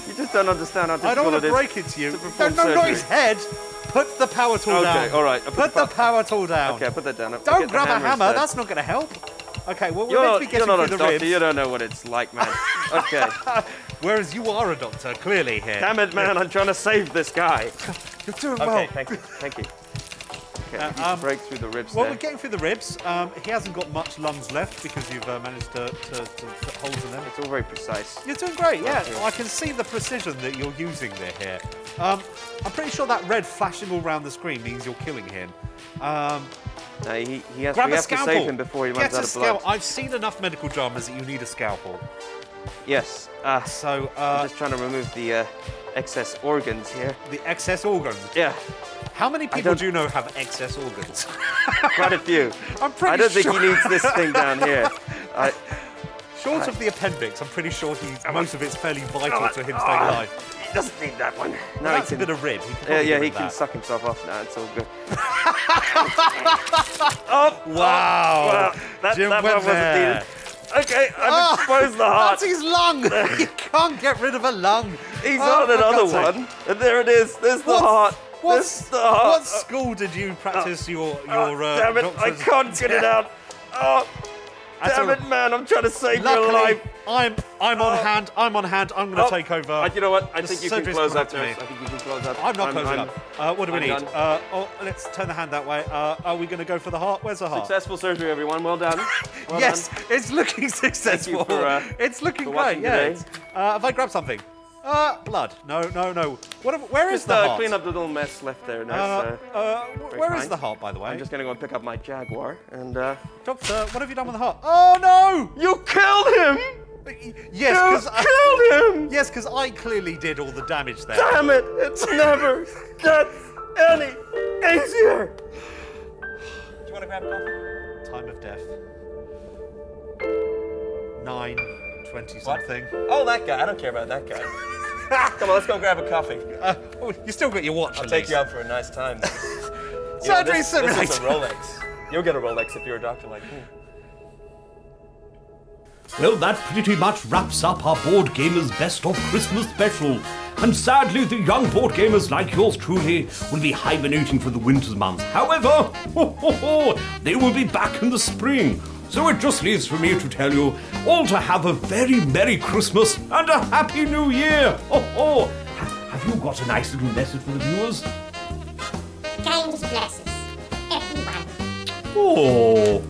You just don't understand how difficult I don't want it to is break it to you. perform No, not surgery. his head. Put the power tool down. Okay, all right. Put the power tool down. Okay, I put that down. Don't grab a hammer. That's not going to help. Okay, well, we're meant to be getting you're not through a the doctor. ribs. You don't know what it's like, man. Okay. Whereas you are a doctor, clearly here. Damn it, man! I'm trying to save this guy. You're doing well. Okay, thank you. Thank you. Okay, just break through the ribs Well, there. we're getting through the ribs. He hasn't got much lungs left because you've managed to put holes in them. It's all very precise. You're doing great, yeah. Thank you. I can see the precision that you're using there here. I'm pretty sure that red flashing all around the screen means you're killing him. No, we have grab a to scalpel. save him before he runs out of blood. I've seen enough medical dramas that you need a scalpel. Yes. I'm just trying to remove the excess organs here. The excess organs? Yeah. How many people do you know have excess organs? Quite a few. I'm pretty I don't sure. think he needs this thing down here. Short of the appendix, I'm pretty sure most of it's fairly vital to him staying alive. He doesn't need that one. Well, that's a bit of rib. He can suck himself off now. It's all good. Wow. That Jim one went wasn't there. needed. Okay, I've exposed the heart. That's his lung. You can't get rid of a lung. He's on another one. And there it is. There's the heart. What school did you practice your damn it, I doctor's- can't get it out. Oh, damn it, man, I'm trying to save your life. I'm on hand. I'm on hand. I'm going to take over. You know what? I The think you can surgery's close coming up, to me. Nurse. I think you can close up. I'm not closing up. What do we I'm need? done. Let's turn the hand that way. Are we going to go for the heart? Where's the heart? Successful surgery, everyone. Well done. Well Yes, done. it's looking successful. for, it's looking for great. watching Yeah. today. Have I grabbed something? Blood. No. Where is Just the heart? clean up the little mess left there, Nurse. Where is the heart, by the way? I'm just going to go and pick up my Jaguar and... Doctor, what have you done with the heart? Oh, no! You killed him! Yes, killed him! Yes, because I clearly did all the damage there. Damn it! It's never gets any easier! Do you want to grab coffee? Time of death. 9:20 something. Oh, that guy. I don't care about that guy. Come on, let's go grab a coffee. You still got your watch. I'll at take least. you out for a nice time. Surgery This is a simulator. Rolex. You'll get a Rolex if you're a doctor like me. Well, that pretty much wraps up our Board Gamers Best of Christmas special. And sadly, the young board gamers like yours truly will be hibernating for the winter months. However, they will be back in the spring. So it just leaves for me to tell you all to have a very Merry Christmas and a Happy New Year. Have you got a nice little message for the viewers? Games blesses everyone. Oh.